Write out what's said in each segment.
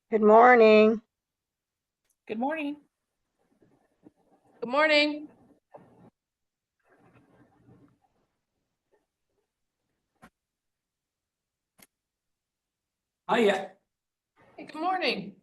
Good morning. Good morning. Good morning. Hiya. Hey, good morning.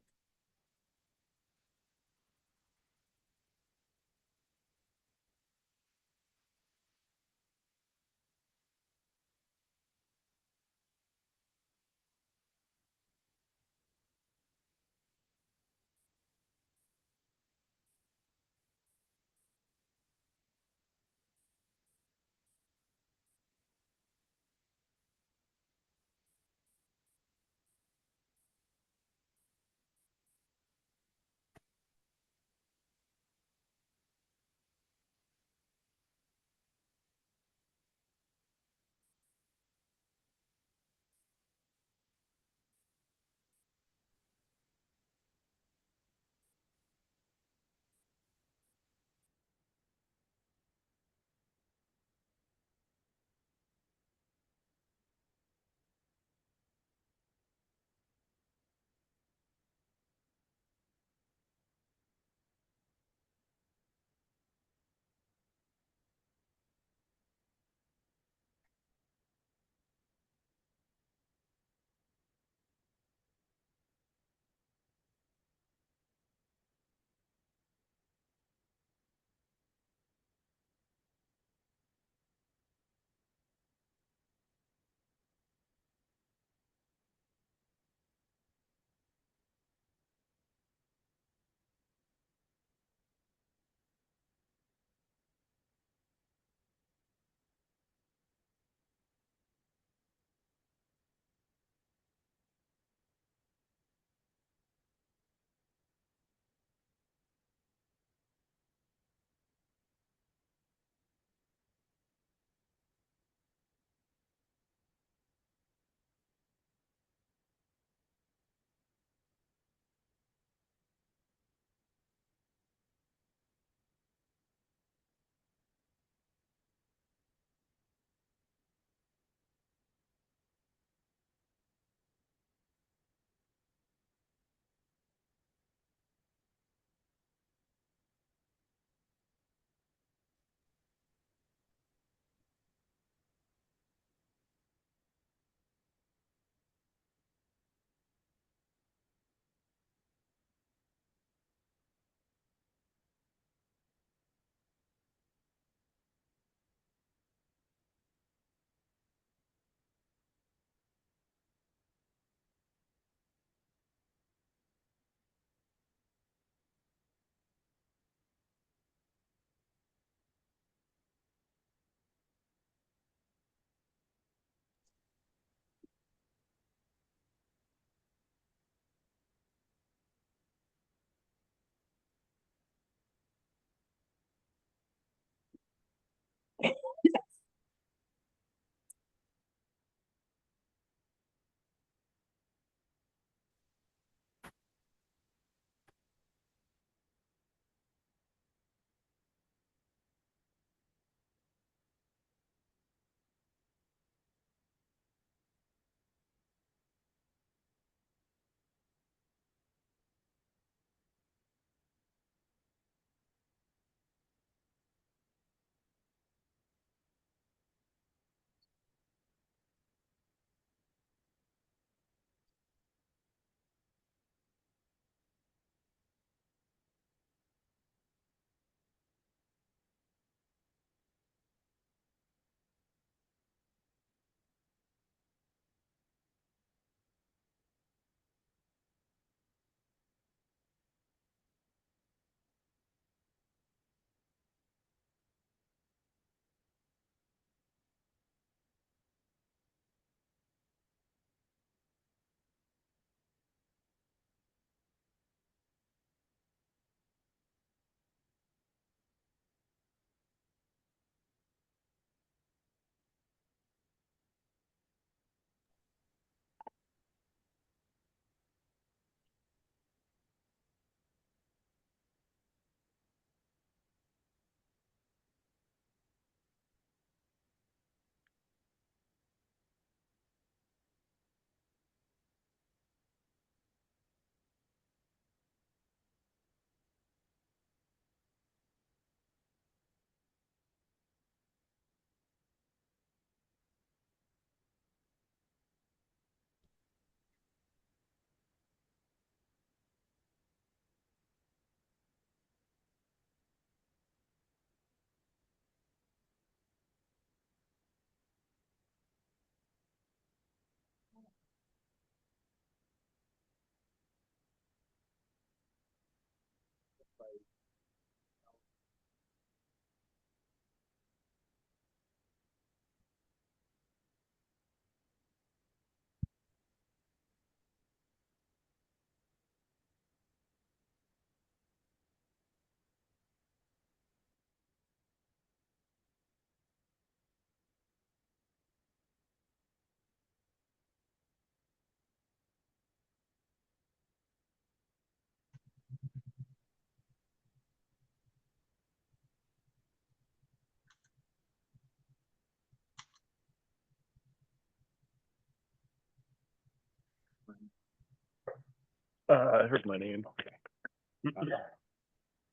I heard my name.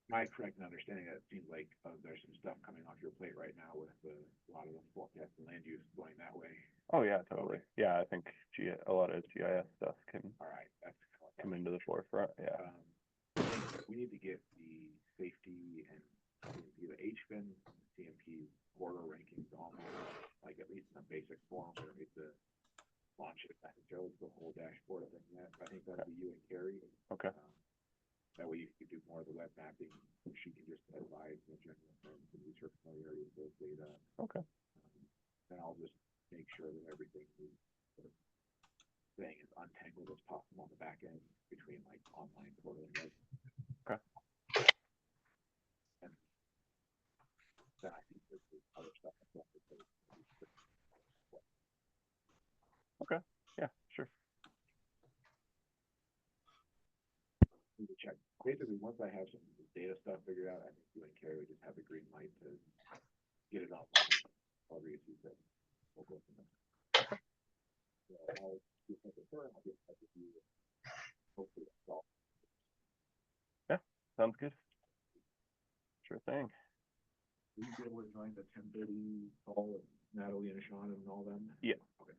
My correct understanding that it seems like there's some stuff coming off your plate right now with a lot of the forecast and land use going that way. Oh yeah, totally. Yeah, I think a lot of GIS stuff can All right, that's come into the forefront. Yeah. I think we need to get the safety and the HFIN, CMP border rankings almost like at least in a basic form. We don't need to launch it necessarily the whole dashboard of it yet. I think that'd be you and Carrie. Okay. That way you could do more of the web mapping. She can just advise the general terms and use her familiarity with those data. Okay. And I'll just make sure that everything is staying as untangled as possible on the back end between like online portal and web. Okay. And then I think there's other stuff. Okay. Yeah, sure. Need to check. Basically, once I have some of the data stuff figured out, I think you and Carrie would just have the green light to get it on. I'll read you that. We'll go from there. So I'll get that before and I'll get back with you. Hopefully that's all. Yeah, sounds good. Sure thing. Will you be able to join the 10:30 call with Natalie and Sean and all them? Yeah. Okay.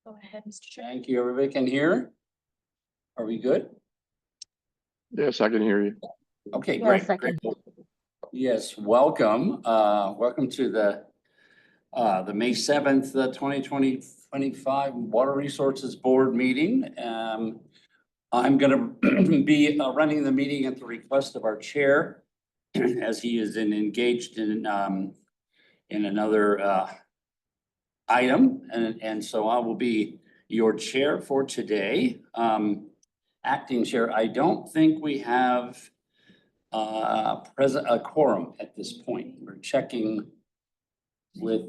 Go ahead, Mr. Chair. Thank you. Everybody can hear? Are we good? Yes, I can hear you. Okay, great. Yes, I can. Yes, welcome. Welcome to the May 7th, 2025 Water Resources Board meeting. I'm gonna be running the meeting at the request of our chair as he is engaged in another item, and so I will be your chair for today. Acting chair, I don't think we have a quorum at this point. We're checking with,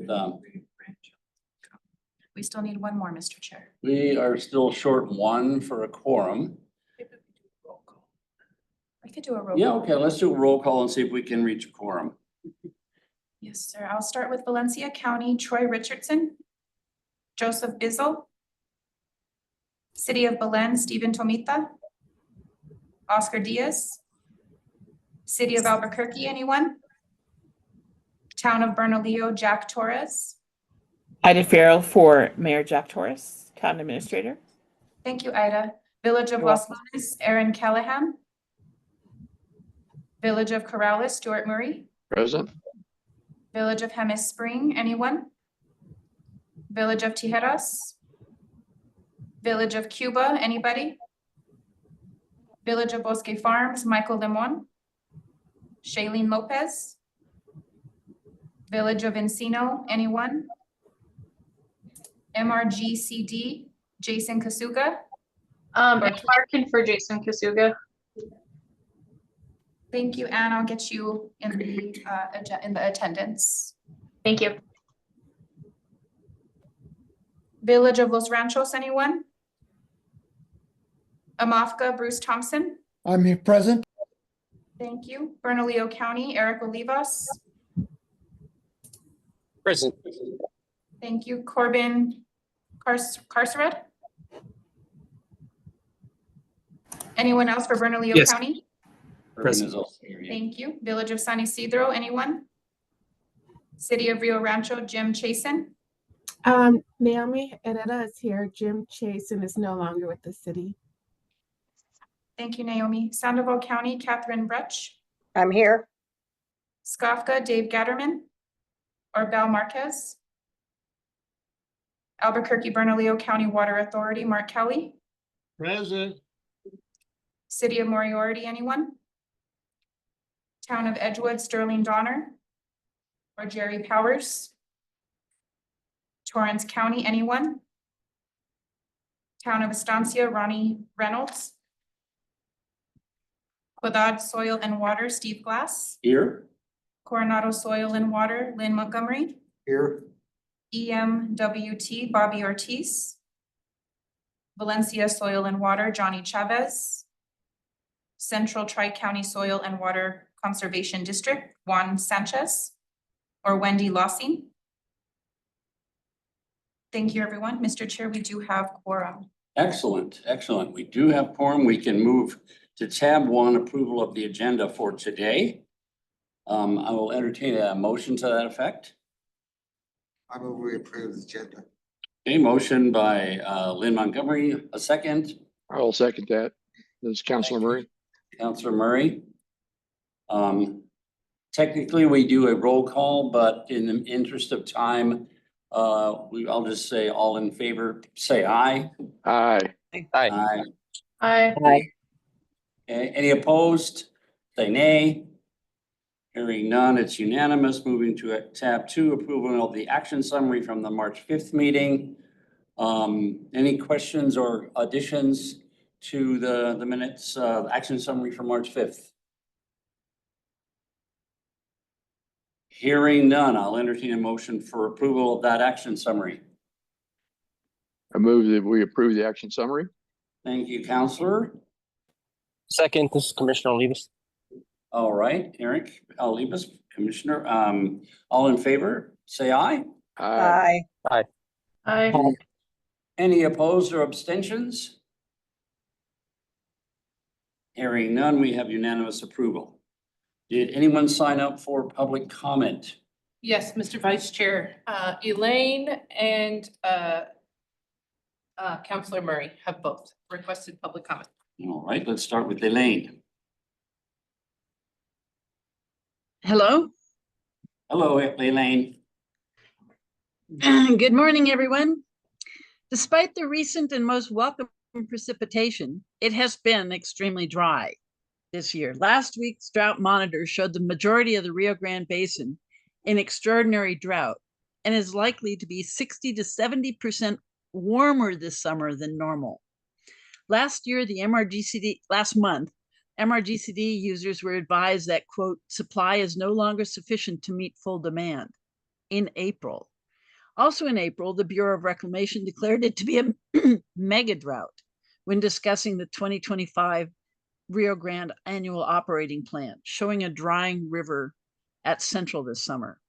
We still need one more, Mr. Chair. we are still short one for a quorum. We could do a roll. Yeah, call. okay, let's do a roll call and see if we can reach a quorum. Yes, sir. I'll start with Valencia County, Troy Richardson, Joseph Bizzle, City of Belen, Stephen Tomita, Oscar Diaz, City of Albuquerque, anyone? Town of Bernalillo, Jack Torres. Ida Farrell for Mayor Jack Torres, Town Administrator. Thank you, Ida. Village of You're Los Lunas, Aaron Callahan. Village of Corrales, Stuart Murray. Present. Village of Jemez Spring, anyone? Village of Tijeras? Village of Cuba, anybody? Village of Bosque Farms, Michael Limon. Shailene Lopez. Village of Encino, anyone? MRGCD, Jason Kasuga. Markin for Jason Kasuga. Thank you, Anne. I'll get you in the attendance. Thank you. Village of Los Ranchos, anyone? Amafka, Bruce Thompson. I'm here present. Thank you. Bernalillo County, Eric Olivas. Present. Thank you. Corbin Carcered. Anyone else for Bernalillo Yes. County? Urban is also here, yeah. Thank you. Village of San Isidro, anyone? City of Rio Rancho, Jim Chasen. Naomi Herrera is here. Jim Chasen is no longer with the city. Thank you, Naomi. Sandoval County, Catherine Brutch. I'm here. Skafka, Dave Gatterman. Or Bel Marquez. Albuquerque Bernalillo County Water Authority, Mark Kelly. Present. City of Moriarty, anyone? Town of Edgewood, Sterling Donner. Or Jerry Powers. Torrance County, anyone? Town of Estancia, Ronnie Reynolds. Quedad Soil and Water, Steve Glass. Here. Coronado Soil and Water, Lynn Montgomery. Here. EMWT, Bobby Ortiz. Valencia Soil and Water, Johnny Chavez. Central Tri-County Soil and Water Conservation District, Juan Sanchez or Wendy Lossing. Thank you, everyone. Mr. Chair, we do have quorum. Excellent, excellent. We do have quorum. We can move to tab 1, approval of the agenda for today. I will entertain a motion to that effect. I move we approve the agenda. A motion by Lynn Montgomery, a second. I'll second that. This is Councilor Thank you. Murray. Councilor Murray. Technically, we do a roll call, but in the interest of time, I'll just say all in favor, say aye. Aye. Aye. Aye. Okay, any opposed? Say nay. Hearing none, it's unanimous. Moving to tab 2, approval of the action summary from the March 5th meeting. Any questions or additions to the minutes, action summary from March 5th? Hearing none, I'll entertain a motion for approval of that action summary. I move that we approve the action summary. Thank you, Counselor. Second, this is Commissioner Olivas. All right, Eric Olivas, Commissioner. All in favor, say aye. Aye. Aye. Any opposed or abstentions? Hearing none, we have unanimous approval. Did anyone sign up for public comment? Yes, Mr. Vice Chair, Elaine and Councilor Murray have both requested public comment. All right, let's start with Elaine. Hello. Hello, Elaine. Good morning, everyone. Despite the recent and most welcome precipitation, it has been extremely dry this year. Last week's drought monitor showed the majority of the Rio Grande Basin in extraordinary drought and is likely to be 60 to 70% warmer this summer than normal. Last month, MRGCD users were advised that, quote, supply is no longer sufficient to meet full demand in April. Also in April, the Bureau of Reclamation declared it to be a mega drought when discussing the 2025 Rio Grande annual operating plan, showing a drying river at Central this summer.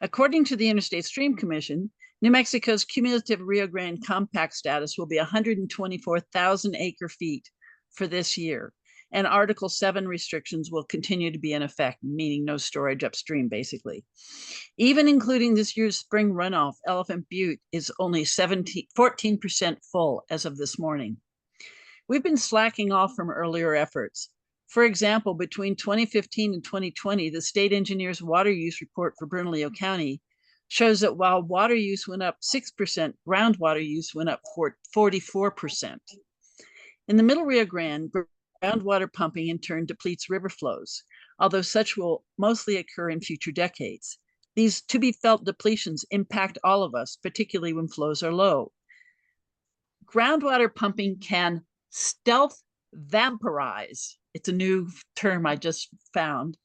According to the Interstate Stream Commission, New Mexico's cumulative Rio Grande compact status will be 124,000 acre feet for this year. And Article 7 restrictions will continue to be in effect, meaning no storage upstream, basically. Even including this year's spring runoff, Elephant Butte is only 14% full as of this morning. We've been slacking off from earlier efforts. For example, between 2015 and 2020, the state engineer's water use report for Bernalillo County shows that while water use went up 6%, groundwater use went up 44%. In the Middle Rio Grande, groundwater pumping in turn depletes river flows, although such will mostly occur in future decades. These to-be-felt depletions impact all of us, particularly when flows are low. Groundwater pumping can stealth vampirize, it's a new term I just found,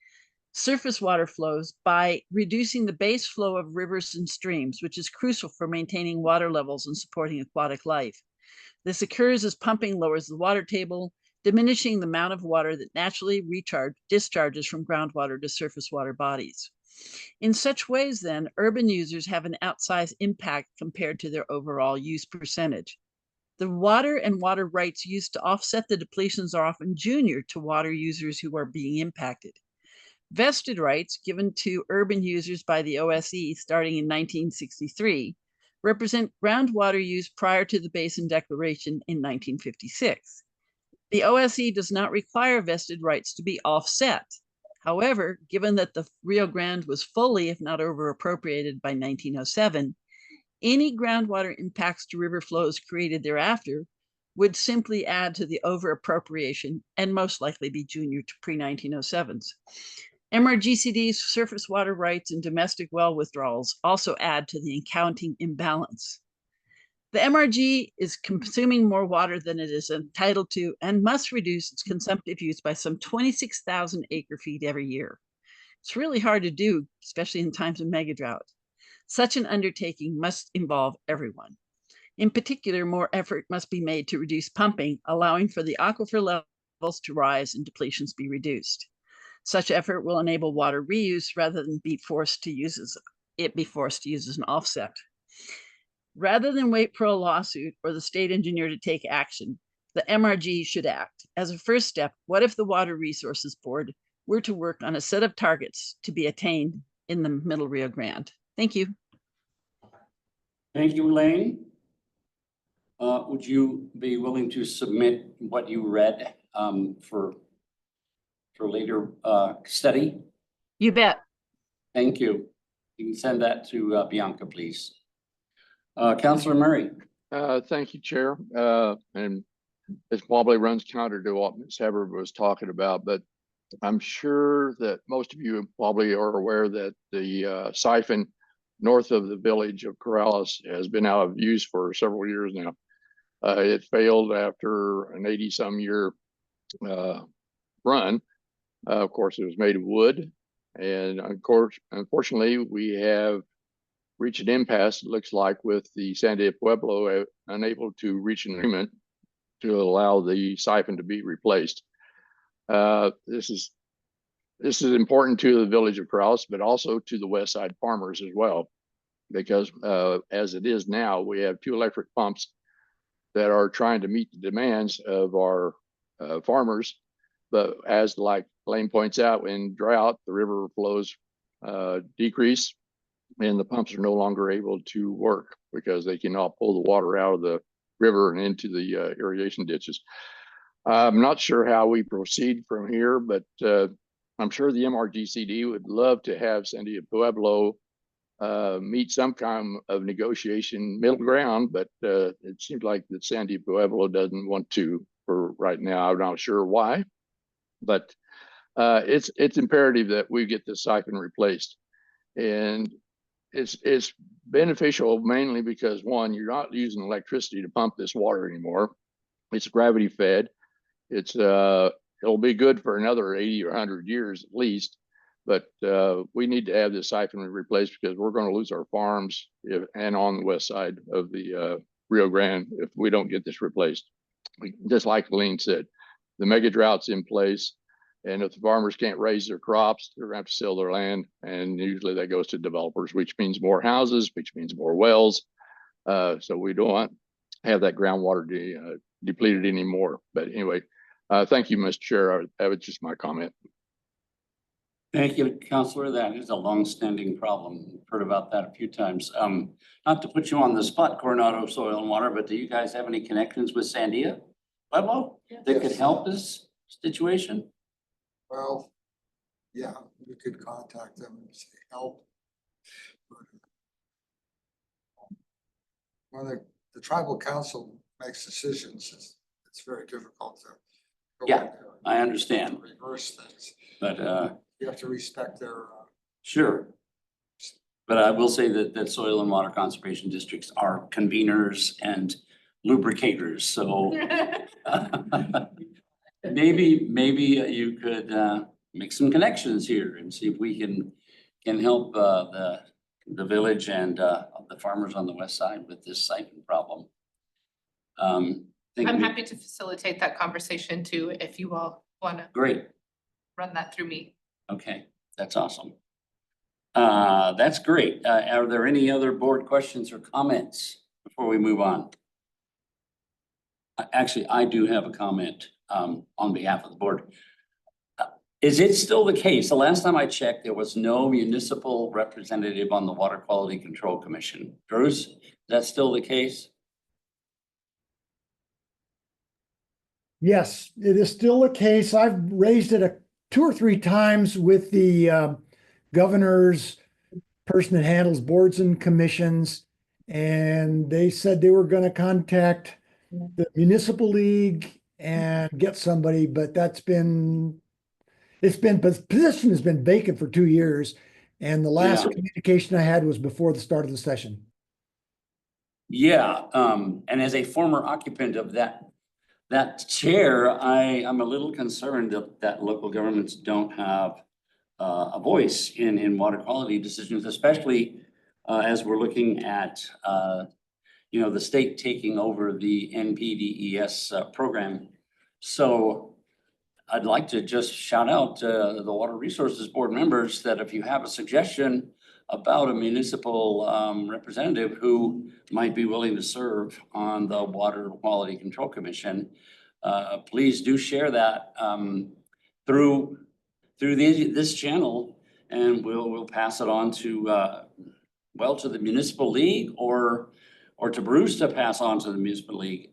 surface water flows by reducing the base flow of rivers and streams, which is crucial for maintaining water levels and supporting aquatic life. This occurs as pumping lowers the water table, diminishing the amount of water that naturally discharges from groundwater to surface water bodies. In such ways, then, urban users have an outsized impact compared to their overall use percentage. The water and water rights used to offset the depletions are often junior to water users who are being impacted. Vested rights given to urban users by the OSE starting in 1963 represent groundwater use prior to the Basin Declaration in 1956. The OSE does not require vested rights to be offset. However, given that the Rio Grande was fully, if not over appropriated by 1907, any groundwater impacts to river flows created thereafter would simply add to the over appropriation and most likely be junior to pre-1907s. MRGCD's surface water rights and domestic well withdrawals also add to the accounting imbalance. The MRG is consuming more water than it is entitled to and must reduce its consumptive use by some 26,000 acre feet every year. It's really hard to do, especially in times of mega drought. Such an undertaking must involve everyone. In particular, more effort must be made to reduce pumping, allowing for the aquifer levels to rise and depletions be reduced. Such effort will enable water reuse rather than be forced to use as an offset. Rather than wait for a lawsuit or the state engineer to take action, the MRG should act. As a first step, what if the Water Resources Board were to work on a set of targets to be attained in the Middle Rio Grande? Thank you. Thank you, Elaine. Would you be willing to submit what you read for later study? You bet. Thank you. You can send that to Bianca, please. Councillor Murray. Thank you, Chair. And this probably runs counter to what Ms. Hubbard was talking about, but I'm sure that most of you probably are aware that the siphon north of the village of Corrales has been out of use for several years now. It failed after an 80-some year run. Of course, it was made of wood. And of course, unfortunately, we have reached an impasse, it looks like, with the Sandia Pueblo unable to reach an agreement to allow the siphon to be replaced. This is important to the village of Corrales, but also to the west side farmers as well, because as it is now, we have 2 electric pumps that are trying to meet the demands of our farmers. But as like Lane points out, in drought, the river flows decrease and the pumps are no longer able to work because they cannot pull the water out of the river and into the irrigation ditches. I'm not sure how we proceed from here, but I'm sure the MRGCD would love to have Sandia Pueblo meet some kind of negotiation middle ground, but it seems like that Sandia Pueblo doesn't want to for right now. I'm not sure why, but it's imperative that we get the siphon replaced. And it's beneficial mainly because, one, you're not using electricity to pump this water anymore. It's gravity fed. It'll be good for another 80 or 100 years at least. But we need to have this siphon replaced because we're going to lose our farms and on the west side of the Rio Grande if we don't get this replaced. Just like Elaine said, the mega drought's in place. And if the farmers can't raise their crops, they're going to have to sell their land. And usually that goes to developers, which means more houses, which means more wells. So we don't want to have that groundwater depleted anymore. But anyway, thank you, Mr. Chair. That was just my comment. Thank you, Councillor. That is a long-standing problem. We've heard about that a few times. Not to put you on the spot, Coronado Soil and Water, but do you guys have any connections with Sandia Pueblo that could help this situation? Well, yeah, we could contact them and say help. When the tribal council makes decisions, it's very difficult to go Yeah, in there and I understand, reverse things. but You have to respect their sure. But I will say that soil and water conservation districts are conveners and lubricators, so maybe you could make some connections here and see if we can help the village and the farmers on the west side with this siphon problem. I'm happy to facilitate that conversation too, if you all want to Great. run that through me. Okay, that's awesome. That's great. Are there any other board questions or comments before we move on? Actually, I do have a comment on behalf of the board. Is it still the case? The last time I checked, there was no municipal representative on the Water Quality Control Commission. Bruce, is that still the case? Yes, it is still the case. I've raised it 2 or 3 times with the governor's person that handles boards and commissions, and they said they were going to contact the municipal league and get somebody, but the position has been vacant for 2 years, and the last communication I had was before the start of the session. Yeah, and as a former occupant of that chair, I'm a little concerned that local governments don't have a voice in water quality decisions, especially as we're looking at the state taking over the NPDES program. So I'd like to just shout out the Water Resources Board members that if you have a suggestion about a municipal representative who might be willing to serve on the Water Quality Control Commission, please do share that through this channel, and we'll pass it on to to the municipal league or to Bruce to pass on to the municipal league.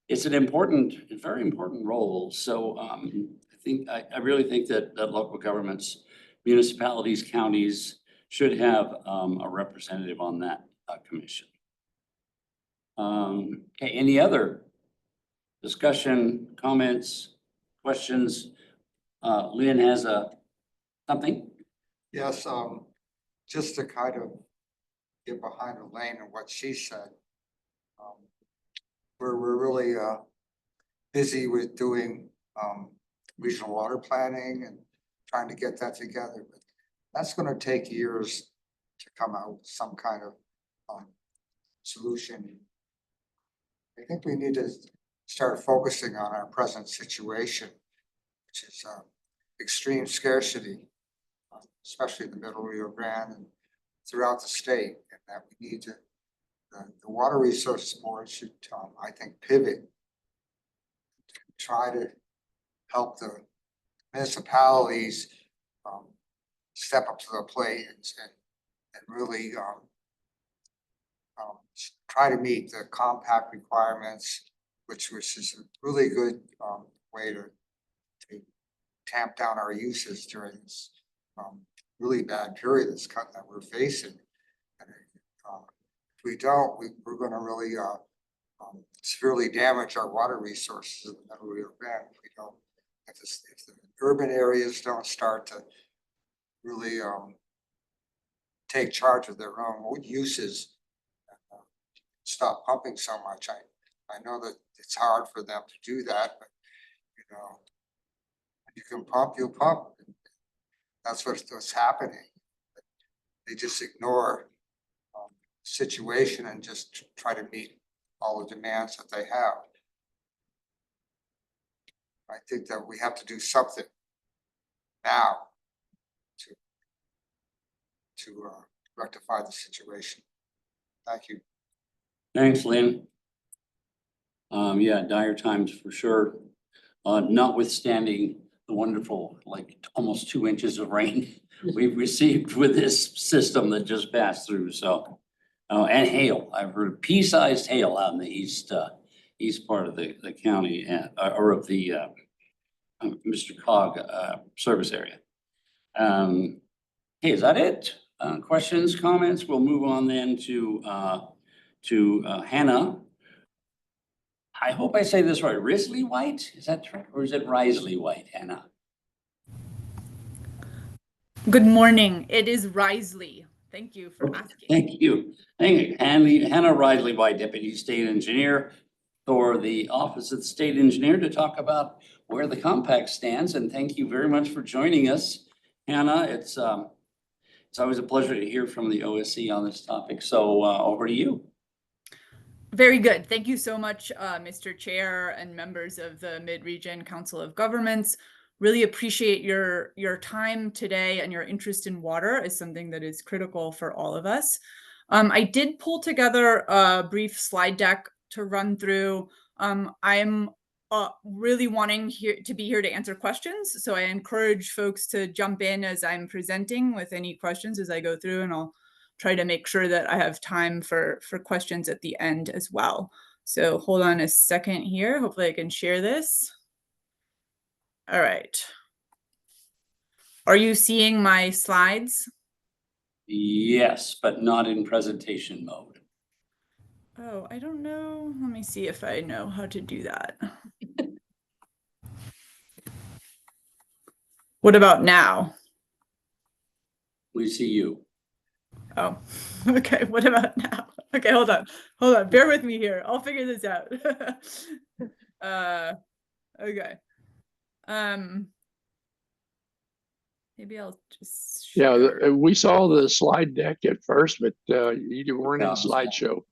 It's an important, very important role. So I really think that local governments, municipalities, counties should have a representative on that commission. Okay, any other discussion, comments, questions? Lynn has something. Yes, just to kind of get behind Elaine and what she said. We're really busy with doing regional water planning and trying to get that together, but that's going to take years to come out with some kind of solution. I think we need to start focusing on our present situation, which is extreme scarcity, especially in the Middle Rio Grande and throughout the state, and that we need to, the Water Resources Board should, I think, pivot, try to help the municipalities step up to the plate and really try to meet the compact requirements, which is a really good way to tamp down our uses during this really bad period that we're facing. And if we don't, we're going to really severely damage our water resources in the Middle Rio Grande. If we don't, if the urban areas don't start to really take charge of their own uses, stop pumping so much. I know that it's hard for them to do that, but you can pump, you'll pump. That's what's happening. They just ignore the situation and just try to meet all the demands that they have. I think that we have to do something now to rectify the situation. Thank you. Thanks, Lynn. Yeah, dire times for sure. Notwithstanding the wonderful, like almost 2 inches of rain we've received with this system that just passed through. So, and hail. I've heard pea-sized hail out in the east part of the county or of the MRCOG service area. Okay, is that it? Questions, comments? We'll move on then to Hannah. I hope I say this right. Risley White, is that true? Or is it Risley White, Hannah? Good morning. It is Risley. Thank you for asking. Thank you. Hannah Risley White, Deputy State Engineer for the Office of the State Engineer, to talk about where the compact stands. And thank you very much for joining us, Hannah. It's always a pleasure to hear from the OSC on this topic. So over to you. Very good. Thank you so much, Mr. Chair and members of the Mid-Region Council of Governments. Really appreciate your time today, and your interest in water is something that is critical for all of us. I did pull together a brief slide deck to run through. I'm really wanting to be here to answer questions, so I encourage folks to jump in as I'm presenting with any questions as I go through, and I'll try to make sure that I have time for questions at the end as well. So hold on a second here. Hopefully I can share this. All right. Are you seeing my slides? Yes, but not in presentation mode. Oh, I don't know. Let me see if I know how to do that. What about now? We see you. Oh, okay. What about now? Okay, hold on. Bear with me here. I'll figure this out. Okay. Maybe I'll just Yeah, share. we saw the slide deck at first, but you weren't in No. slideshow.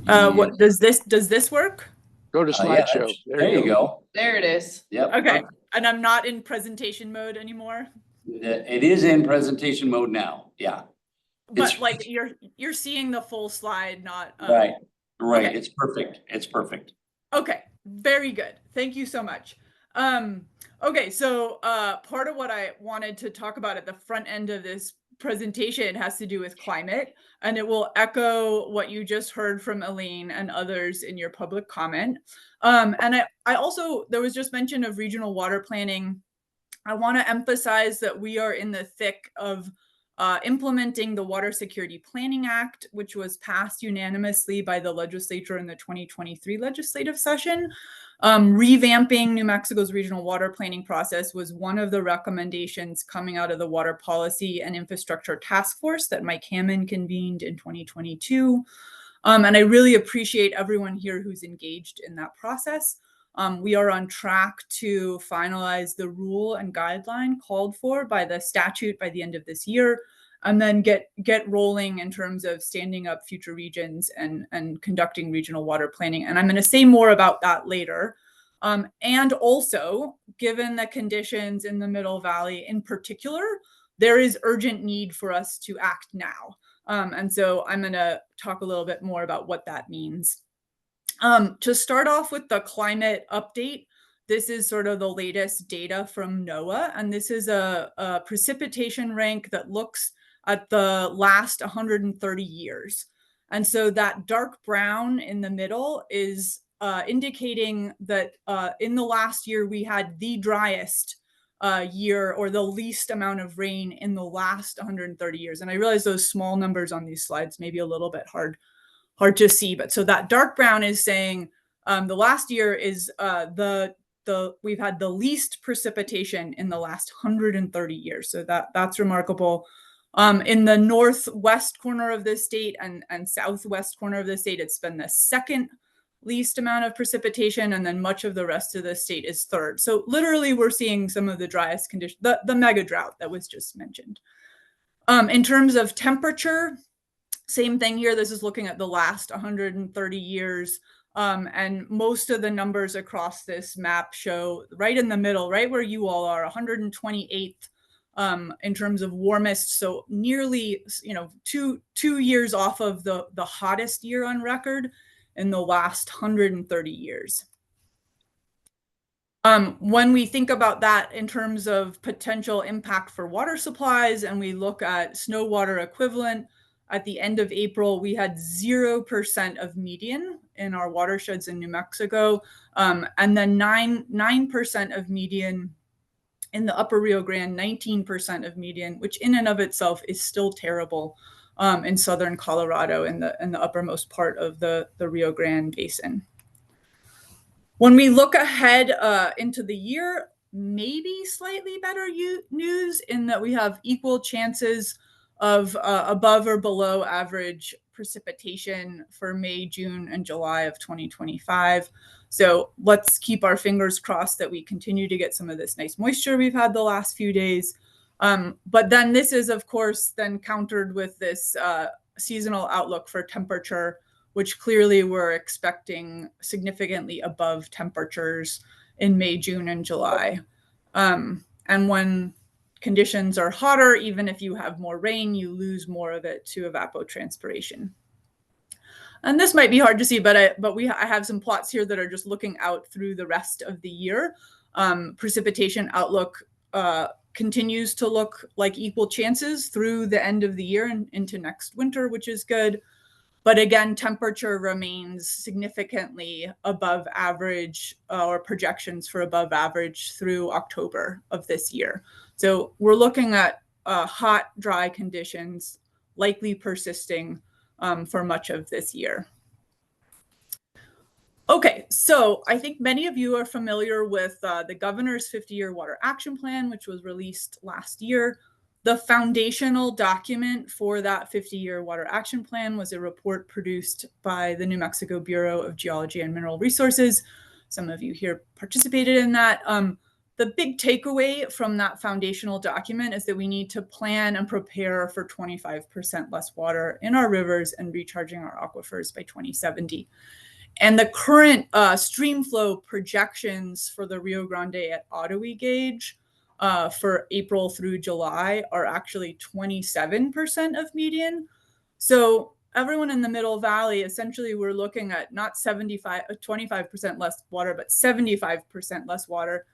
What does this work? Go to Yeah, slideshow. there you go. There it is. Yep. Okay, and I'm not in presentation mode anymore. It is in presentation mode now. Yeah. But It's like you're seeing the full slide, not right. Right. Okay. It's perfect. It's perfect. Okay, very good. Thank you so much. Okay, so part of what I wanted to talk about at the front end of this presentation has to do with climate, and it will echo what you just heard from Elaine and others in your public comment. And I also, there was just mention of regional water planning. I want to emphasize that we are in the thick of implementing the Water Security Planning Act, which was passed unanimously by the legislature in the 2023 legislative session. Revamping New Mexico's regional water planning process was one of the recommendations coming out of the Water Policy and Infrastructure Task Force that Mike Hammond convened in 2022. And I really appreciate everyone here who's engaged in that process. We are on track to finalize the rule and guideline called for by the statute by the end of this year, and then get rolling in terms of standing up future regions and conducting regional water planning. And I'm going to say more about that later. And also, given the conditions in the Middle Valley in particular, there is urgent need for us to act now. And so I'm going to talk a little bit more about what that means. To start off with the climate update, this is sort of the latest data from NOAA, and this is a precipitation rank that looks at the last 130 years. And so that dark brown in the middle is indicating that in the last year, we had the driest year or the least amount of rain in the last 130 years. And I realize those small numbers on these slides may be a little bit hard to see, but so that dark brown is saying the last year is we've had the least precipitation in the last 130 years. So that's remarkable. In the northwest corner of the state and southwest corner of the state, it's been the second least amount of precipitation, and then much of the rest of the state is third. So literally we're seeing some of the driest conditions, the mega drought that was just mentioned. In terms of temperature, same thing here. This is looking at the last 130 years. And most of the numbers across this map show right in the middle, right where you all are, 128th in terms of warmest. So nearly, two years off of the hottest year on record in the last 130 years. When we think about that in terms of potential impact for water supplies, and we look at snow water equivalent, at the end of April, we had 0% of median in our watersheds in New Mexico, and then 9% of median in the Upper Rio Grande, 19% of median, which in and of itself is still terrible in southern Colorado in the uppermost part of the Rio Grande Basin. When we look ahead into the year, maybe slightly better news in that we have equal chances of above or below average precipitation for May, June, and July of 2025. So let's keep our fingers crossed that we continue to get some of this nice moisture we've had the last few days. But then this is, of course, then countered with this seasonal outlook for temperature, which clearly we're expecting significantly above temperatures in May, June, and July. And when conditions are hotter, even if you have more rain, you lose more of it to evapotranspiration. And this might be hard to see, but I have some plots here that are just looking out through the rest of the year. Precipitation outlook continues to look like equal chances through the end of the year and into next winter, which is good. But again, temperature remains significantly above average or projections for above average through October of this year. So we're looking at hot, dry conditions likely persisting for much of this year. Okay, so I think many of you are familiar with the governor's 50-year water action plan, which was released last year. The foundational document for that 50-year water action plan was a report produced by the New Mexico Bureau of Geology and Mineral Resources. Some of you here participated in that. The big takeaway from that foundational document is that we need to plan and prepare for 25% less water in our rivers and recharging our aquifers by 2070. And the current stream flow projections for the Rio Grande at Ottawa gauge for April through July are actually 27% of median. So everyone in the Middle Valley, essentially we're looking at not 25% less water, but 75% less water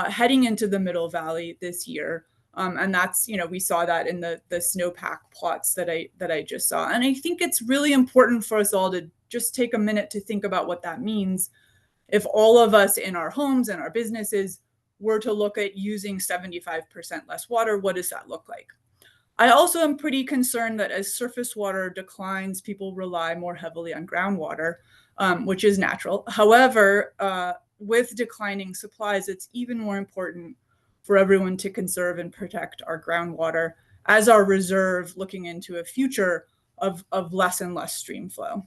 heading into the Middle Valley this year. And that's, we saw that in the snowpack plots that I just saw. And I think it's really important for us all to just take a minute to think about what that means. If all of us in our homes and our businesses were to look at using 75% less water, what does that look like? I also am pretty concerned that as surface water declines, people rely more heavily on groundwater, which is natural. However, with declining supplies, it's even more important for everyone to conserve and protect our groundwater as our reserve looking into a future of less and less stream flow.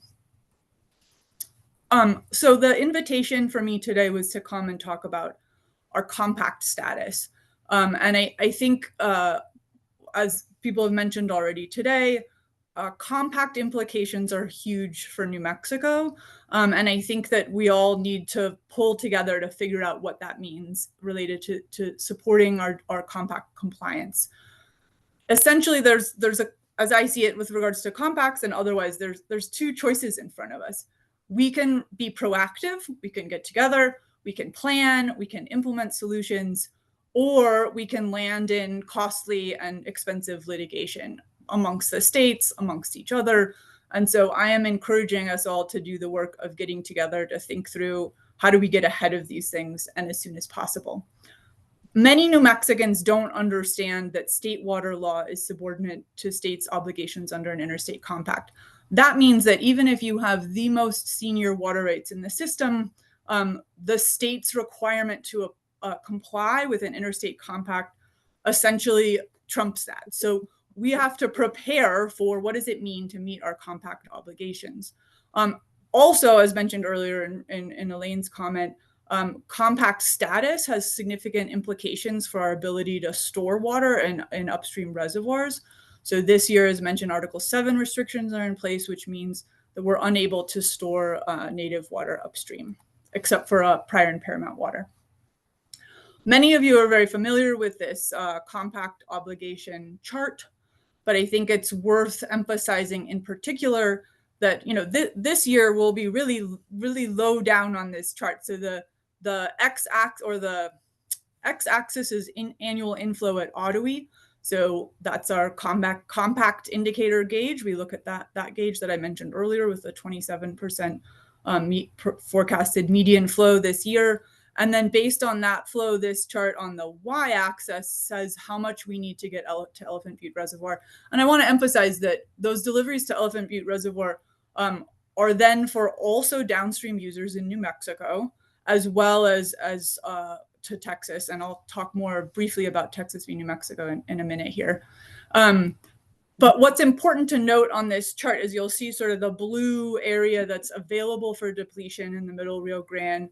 So the invitation for me today was to come and talk about our compact status. And I think, as people have mentioned already today, compact implications are huge for New Mexico. And I think that we all need to pull together to figure out what that means related to supporting our compact compliance. Essentially, there's as I see it with regards to compacts and otherwise, there's two choices in front of us. We can be proactive, we can get together, we can plan, we can implement solutions, or we can land in costly and expensive litigation amongst the states, amongst each other. And so I am encouraging us all to do the work of getting together to think through how do we get ahead of these things and as soon as possible. Many New Mexicans don't understand that state water law is subordinate to states' obligations under an interstate compact. That means that even if you have the most senior water rights in the system, the state's requirement to comply with an interstate compact essentially trumps that. So we have to prepare for what does it mean to meet our compact obligations. Also, as mentioned earlier in Elaine's comment, compact status has significant implications for our ability to store water in upstream reservoirs. So this year, as mentioned, Article 7 restrictions are in place, which means that we're unable to store native water upstream, except for prior and paramount water. Many of you are very familiar with this compact obligation chart, but I think it's worth emphasizing in particular that this year will be really, really low down on this chart. So the x-axis is annual inflow at Ottawa. So that's our compact indicator gauge. We look at that gauge that I mentioned earlier with the 27% forecasted median flow this year. And then based on that flow, this chart on the y-axis says how much we need to get to Elephant Butte Reservoir. And I want to emphasize that those deliveries to Elephant Butte Reservoir are then for also downstream users in New Mexico, as well as to Texas. And I'll talk more briefly about Texas v. New Mexico in a minute here. But what's important to note on this chart is you'll see sort of the blue area that's available for depletion in the Middle Rio Grande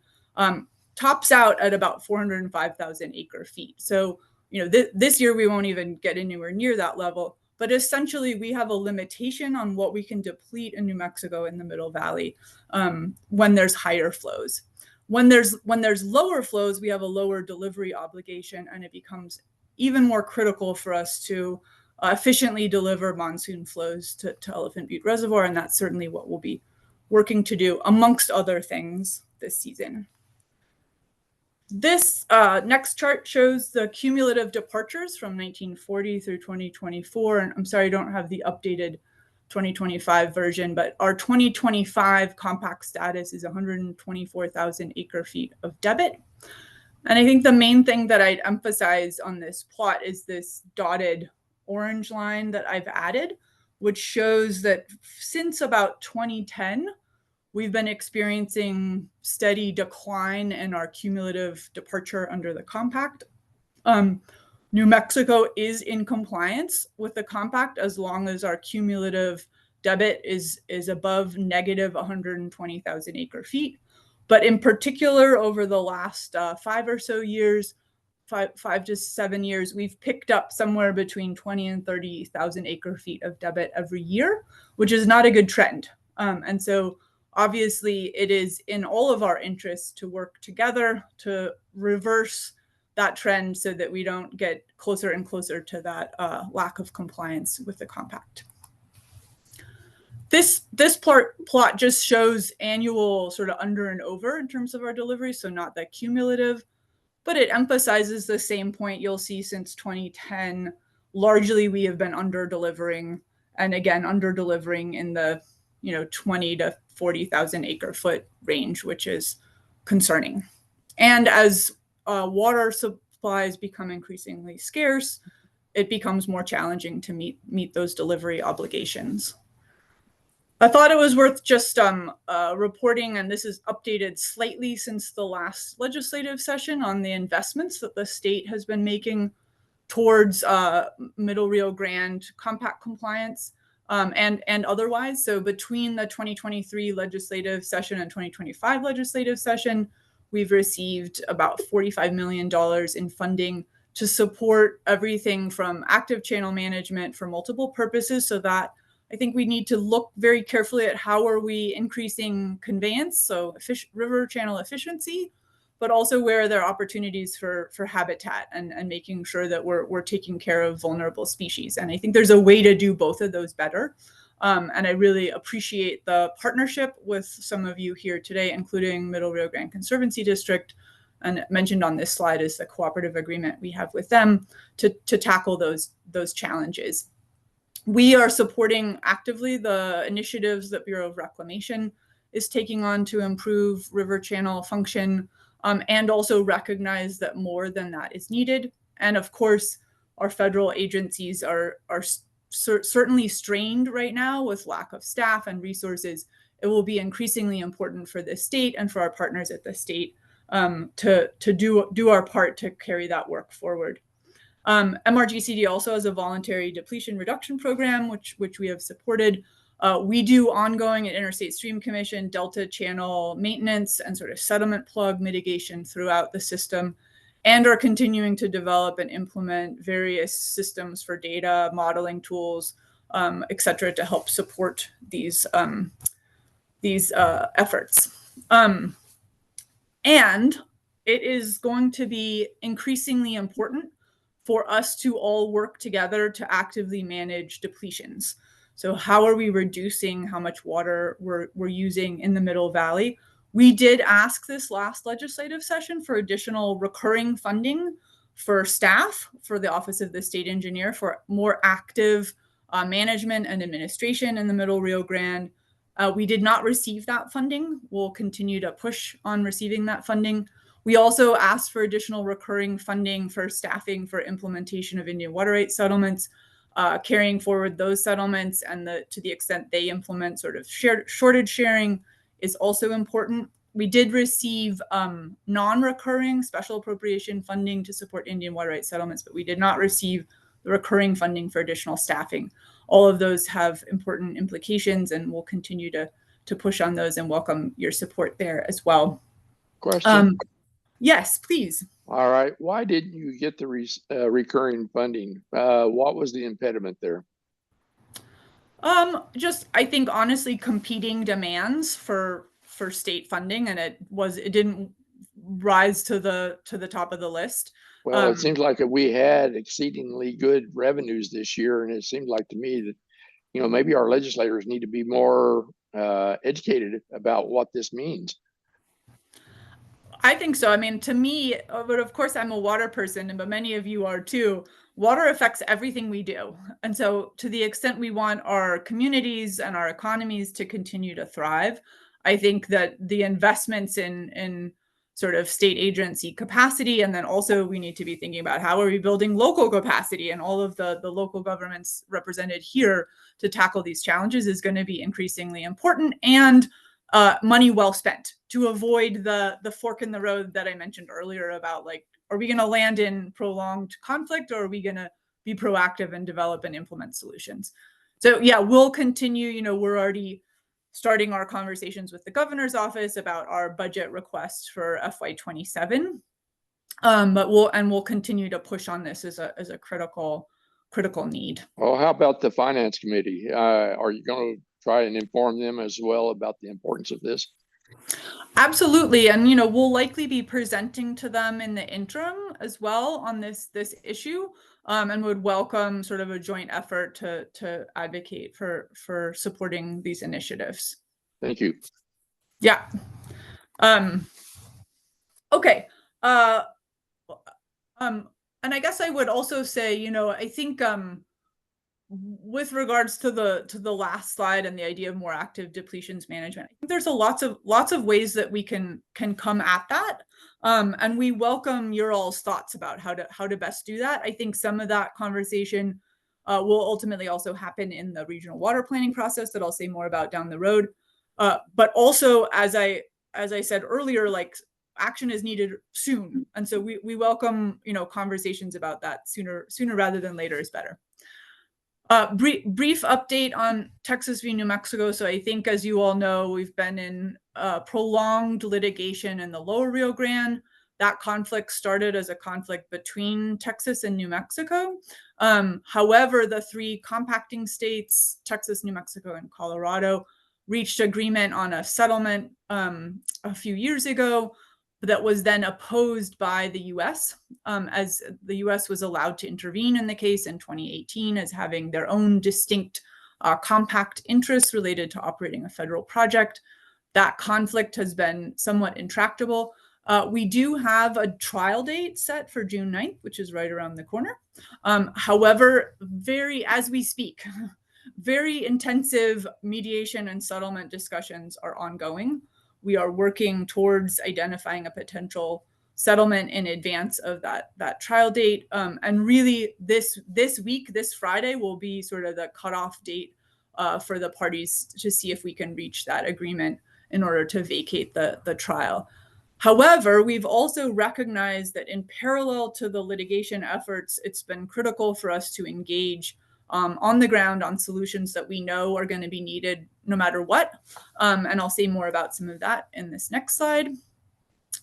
tops out at about 405,000 acre feet. So, this year we won't even get anywhere near that level, but essentially we have a limitation on what we can deplete in New Mexico in the Middle Valley when there's higher flows. When there's lower flows, we have a lower delivery obligation, and it becomes even more critical for us to efficiently deliver monsoon flows to Elephant Butte Reservoir, and that's certainly what we'll be working to do, amongst other things, this season. This next chart shows the cumulative departures from 1940 through 2024. And I'm sorry, I don't have the updated 2025 version, but our 2025 compact status is 124,000 acre feet of debit. And I think the main thing that I'd emphasize on this plot is this dotted orange line that I've added, which shows that since about 2010, we've been experiencing steady decline in our cumulative departure under the compact. New Mexico is in compliance with the compact as long as our cumulative debit is above negative 120,000 acre feet. But in particular, over the last 5 or so years, 5 to 7 years, we've picked up somewhere between 20 and 30,000 acre feet of debit every year, which is not a good trend. And so obviously it is in all of our interests to work together to reverse that trend so that we don't get closer and closer to that lack of compliance with the compact. This plot just shows annual sort of under and over in terms of our delivery, so not that cumulative, but it emphasizes the same point you'll see since 2010. Largely, we have been under delivering, and again, under delivering in the 20 to 40,000 acre foot range, which is concerning. And as water supplies become increasingly scarce, it becomes more challenging to meet those delivery obligations. I thought it was worth just reporting, and this is updated slightly since the last legislative session, on the investments that the state has been making towards Middle Rio Grande compact compliance and otherwise. So between the 2023 legislative session and 2025 legislative session, we've received about $45 million in funding to support everything from active channel management for multiple purposes, so that I think we need to look very carefully at how are we increasing conveyance, so river channel efficiency, but also where there are opportunities for habitat and making sure that we're taking care of vulnerable species. And I think there's a way to do both of those better. And I really appreciate the partnership with some of you here today, including Middle Rio Grande Conservancy District, and mentioned on this slide is the cooperative agreement we have with them to tackle those challenges. We are supporting actively the initiatives that Bureau of Reclamation is taking on to improve river channel function, and also recognize that more than that is needed. And of course, our federal agencies are certainly strained right now with lack of staff and resources. It will be increasingly important for the state and for our partners at the state to do our part to carry that work forward. MRGCD also has a voluntary depletion reduction program, which we have supported. We do ongoing at Interstate Stream Commission, Delta channel maintenance and sort of settlement plug mitigation throughout the system, and are continuing to develop and implement various systems for data modeling tools, et cetera, to help support these efforts. And it is going to be increasingly important for us to all work together to actively manage depletions. So how are we reducing how much water we're using in the Middle Valley? We did ask this last legislative session for additional recurring funding for staff, for the Office of the State Engineer, for more active management and administration in the Middle Rio Grande. We did not receive that funding. We'll continue to push on receiving that funding. We also asked for additional recurring funding for staffing for implementation of Indian water rights settlements, carrying forward those settlements, and to the extent they implement sort of shortage sharing is also important. We did receive non-recurring special appropriation funding to support Indian water rights settlements, but we did not receive the recurring funding for additional staffing. All of those have important implications, and we'll continue to push on those and welcome your support there as well. Question. Yes, please. All right. Why didn't you get the recurring funding? What was the impediment there? Just, I think, honestly, competing demands for state funding, and it didn't rise to the top of the list. Well, it seems like we had exceedingly good revenues this year, and it seemed like to me that, maybe our legislators need to be more educated about what this means. I think so. I mean, to me, but of course I'm a water person, but many of you are too. Water affects everything we do. And so to the extent we want our communities and our economies to continue to thrive, I think that the investments in sort of state agency capacity, and then also we need to be thinking about how are we building local capacity, and all of the local governments represented here to tackle these challenges is going to be increasingly important. And money well spent to avoid the fork in the road that I mentioned earlier about like, are we going to land in prolonged conflict, or are we going to be proactive and develop and implement solutions? So yeah, we'll continue. You know, we're already starting our conversations with the governor's office about our budget request for FY27. But we'll continue to push on this as a critical need. Well, how about the finance committee? Are you going to try and inform them as well about the importance of this? Absolutely. And, you know, we'll likely be presenting to them in the interim as well on this issue, and would welcome sort of a joint effort to advocate for supporting these initiatives. Thank you. Yeah. Okay. And I guess I would also say, you know, I think with regards to the last slide and the idea of more active depletions management, I think there's lots of ways that we can come at that, and we welcome your all's thoughts about how to best do that. I think some of that conversation will ultimately also happen in the regional water planning process that I'll say more about down the road. But also, as I said earlier, like, action is needed soon, and so we welcome, you know, conversations about that sooner rather than later is better. Brief update on Texas v. New Mexico. So I think, as you all know, we've been in prolonged litigation in the Lower Rio Grande. That conflict started as a conflict between Texas and New Mexico. However, the three compacting states, Texas, New Mexico, and Colorado, reached agreement on a settlement a few years ago that was then opposed by the US, as the US was allowed to intervene in the case in 2018 as having their own distinct compact interests related to operating a federal project. That conflict has been somewhat intractable. We do have a trial date set for June 9th, which is right around the corner. However, as we speak, very intensive mediation and settlement discussions are ongoing. We are working towards identifying a potential settlement in advance of that trial date. And really this week, this Friday, will be sort of the cutoff date for the parties to see if we can reach that agreement in order to vacate the trial. However, we've also recognized that in parallel to the litigation efforts, it's been critical for us to engage on the ground on solutions that we know are going to be needed no matter what. And I'll say more about some of that in this next slide.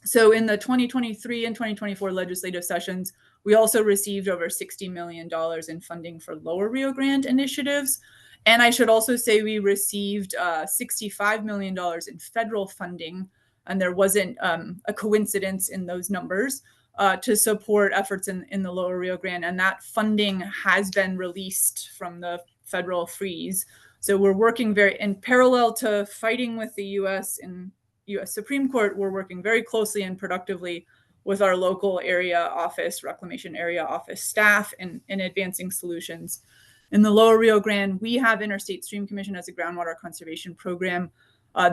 So in the 2023 and 2024 legislative sessions, we also received over $60 million in funding for Lower Rio Grande initiatives. And I should also say we received $65 million in federal funding, and there wasn't a coincidence in those numbers, to support efforts in the Lower Rio Grande. And that funding has been released from the federal freeze. So we're working very in parallel to fighting with the US and US Supreme Court. We're working very closely and productively with our local area office, reclamation area office staff in advancing solutions. In the Lower Rio Grande, we have Interstate Stream Commission as a groundwater conservation program.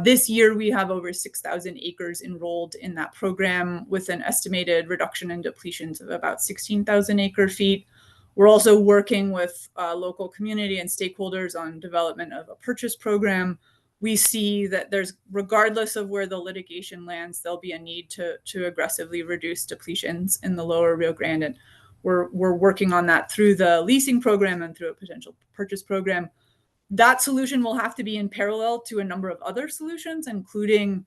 This year, we have over 6,000 acres enrolled in that program with an estimated reduction in depletions of about 16,000 acre feet. We're also working with local community and stakeholders on development of a purchase program. We see that there's, regardless of where the litigation lands, there'll be a need to aggressively reduce depletions in the Lower Rio Grande. And we're working on that through the leasing program and through a potential purchase program. That solution will have to be in parallel to a number of other solutions, including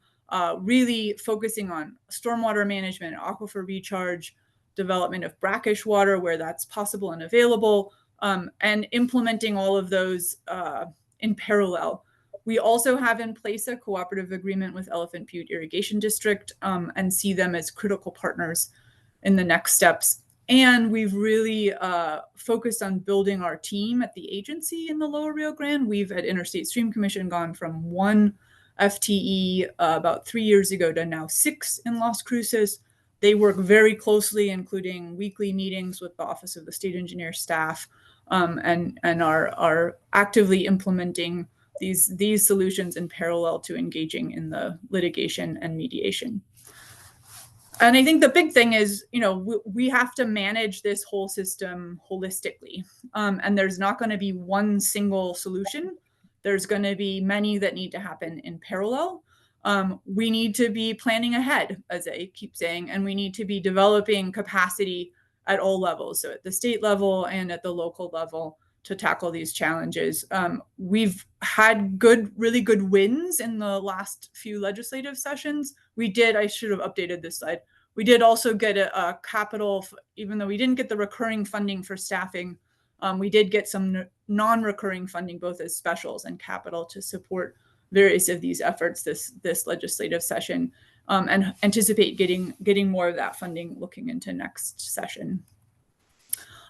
really focusing on stormwater management, aquifer recharge, development of brackish water where that's possible and available, and implementing all of those in parallel. We also have in place a cooperative agreement with Elephant Butte Irrigation District, and see them as critical partners in the next steps. And we've really focused on building our team at the agency in the Lower Rio Grande. We've at Interstate Stream Commission gone from 1 FTE about 3 years ago to now 6 in Las Cruces. They work very closely, including weekly meetings with the Office of the State Engineer staff, and are actively implementing these solutions in parallel to engaging in the litigation and mediation. And I think the big thing is, you know, we have to manage this whole system holistically. And there's not going to be one single solution. There's going to be many that need to happen in parallel. we need to be planning ahead, as I keep saying, and we need to be developing capacity at all levels, so at the state level and at the local level, to tackle these challenges. We've had really good wins in the last few legislative sessions. I should have updated this slide. We did also get a capital, even though we didn't get the recurring funding for staffing, we did get some non-recurring funding, both as specials and capital, to support various of these efforts this legislative session, and anticipate getting more of that funding looking into next session.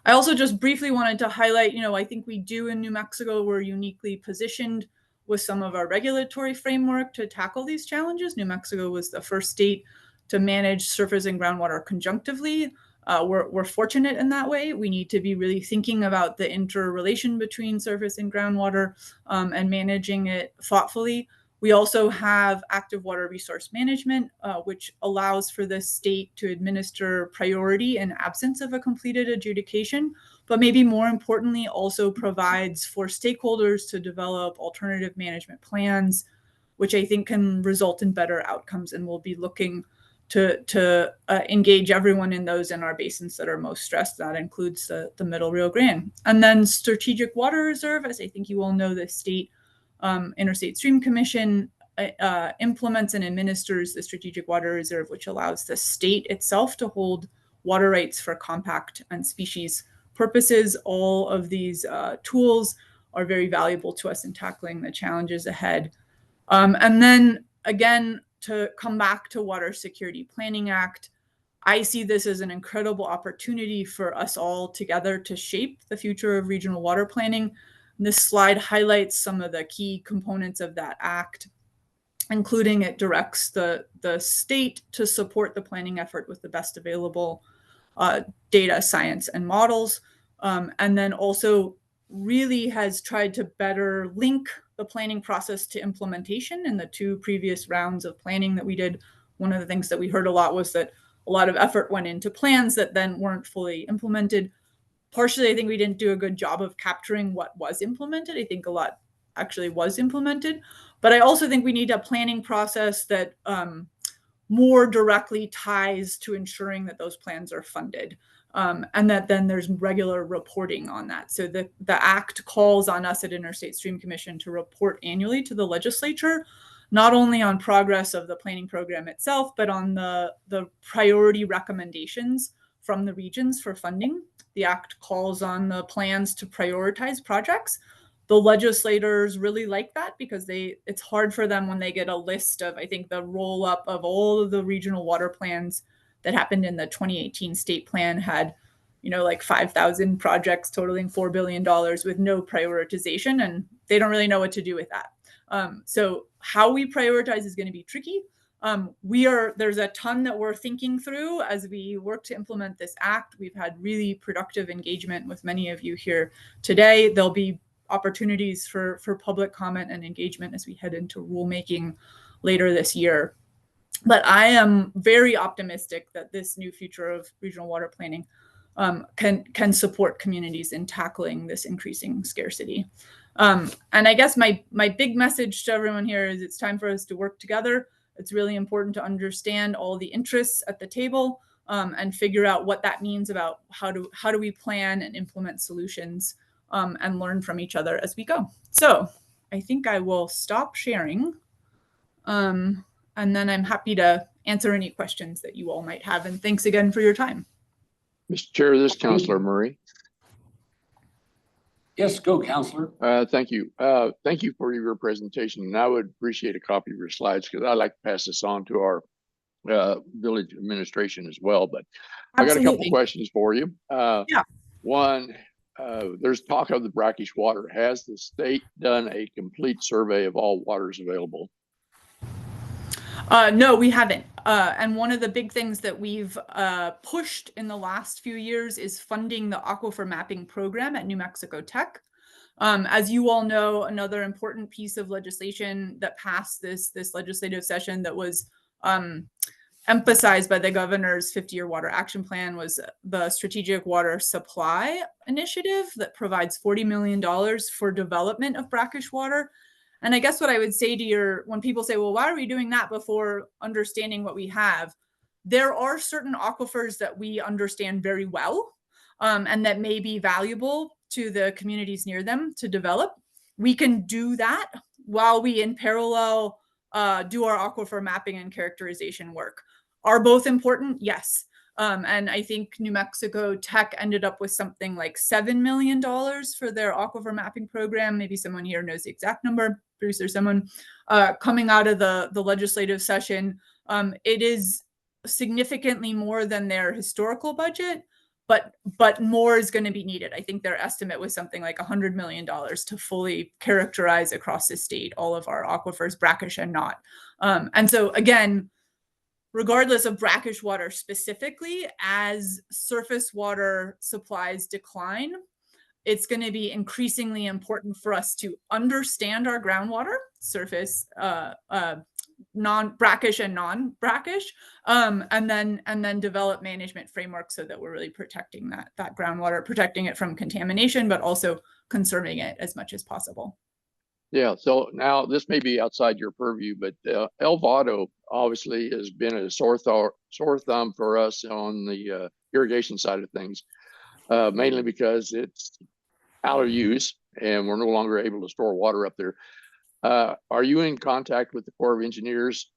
I also just briefly wanted to highlight, I think we do in New Mexico, we're uniquely positioned with some of our regulatory framework to tackle these challenges. New Mexico was the first state to manage surface and groundwater conjunctively. We're fortunate in that way. We need to be really thinking about the interrelation between surface and groundwater, and managing it thoughtfully. We also have active water resource management, which allows for the state to administer priority in absence of a completed adjudication, but maybe more importantly, also provides for stakeholders to develop alternative management plans, which I think can result in better outcomes. And we'll be looking to engage everyone in those in our basins that are most stressed. That includes the Middle Rio Grande. And then Strategic Water Reserve, as I think you all know, the state Interstate Stream Commission implements and administers the Strategic Water Reserve, which allows the state itself to hold water rights for compact and species purposes. All of these tools are very valuable to us in tackling the challenges ahead. And then again, to come back to Water Security Planning Act, I see this as an incredible opportunity for us all together to shape the future of regional water planning. This slide highlights some of the key components of that act, including it directs the state to support the planning effort with the best available data, science, and models, and then also really has tried to better link the planning process to implementation. In the 2 previous rounds of planning that we did, one of the things that we heard a lot was that a lot of effort went into plans that then weren't fully implemented. Partially, I think we didn't do a good job of capturing what was implemented. I think a lot actually was implemented, but I also think we need a planning process that more directly ties to ensuring that those plans are funded, and that then there's regular reporting on that. So the act calls on us at Interstate Stream Commission to report annually to the legislature, not only on progress of the planning program itself, but on the priority recommendations from the regions for funding. The act calls on the plans to prioritize projects. The legislators really like that because it's hard for them when they get a list of, I think, the roll up of all of the regional water plans that happened in the 2018 state plan had, like 5,000 projects totaling $4 billion with no prioritization, and they don't really know what to do with that. So how we prioritize is going to be tricky. There's a ton that we're thinking through as we work to implement this act. We've had really productive engagement with many of you here today. There'll be opportunities for public comment and engagement as we head into rulemaking later this year. But I am very optimistic that this new future of regional water planning can support communities in tackling this increasing scarcity. And I guess my big message to everyone here is it's time for us to work together. It's really important to understand all the interests at the table, and figure out what that means about how do we plan and implement solutions, and learn from each other as we go. So I think I will stop sharing. And then I'm happy to answer any questions that you all might have. And thanks again for your time. Mr. Chair, this is Councilor Murray. Yes, go, Councilor. Thank you. Thank you for your presentation. And I would appreciate a copy of your slides because I'd like to pass this on to our village administration as well. But I got a couple questions for you. Yeah. One, there's talk of the brackish water. Has the state done a complete survey of all waters available? No, we haven't. And one of the big things that we've pushed in the last few years is funding the aquifer mapping program at New Mexico Tech. As you all know, another important piece of legislation that passed this legislative session that was emphasized by the governor's 50-year water action plan was the Strategic Water Supply Initiative that provides $40 million for development of brackish water. And I guess what I would say to when people say, well, why are we doing that before understanding what we have? There are certain aquifers that we understand very well, and that may be valuable to the communities near them to develop. We can do that while we in parallel do our aquifer mapping and characterization work. Are both important? Yes. And I think New Mexico Tech ended up with something like $7 million for their aquifer mapping program. Maybe someone here knows the exact number, Bruce or someone, coming out of the legislative session. It is significantly more than their historical budget, but more is going to be needed. I think their estimate was something like $100 million to fully characterize across the state all of our aquifers, brackish and not. And so again, regardless of brackish water specifically, as surface water supplies decline, it's going to be increasingly important for us to understand our groundwater, surface, non-brackish and non-brackish, and then develop management frameworks so that we're really protecting that groundwater, protecting it from contamination, but also conserving it as much as possible. Yeah, so now this may be outside your purview, but Elvado obviously has been a sore thumb for us on the irrigation side of things, mainly because it's out of use and we're no longer able to store water up there. Are you in contact with the Corps of Engineers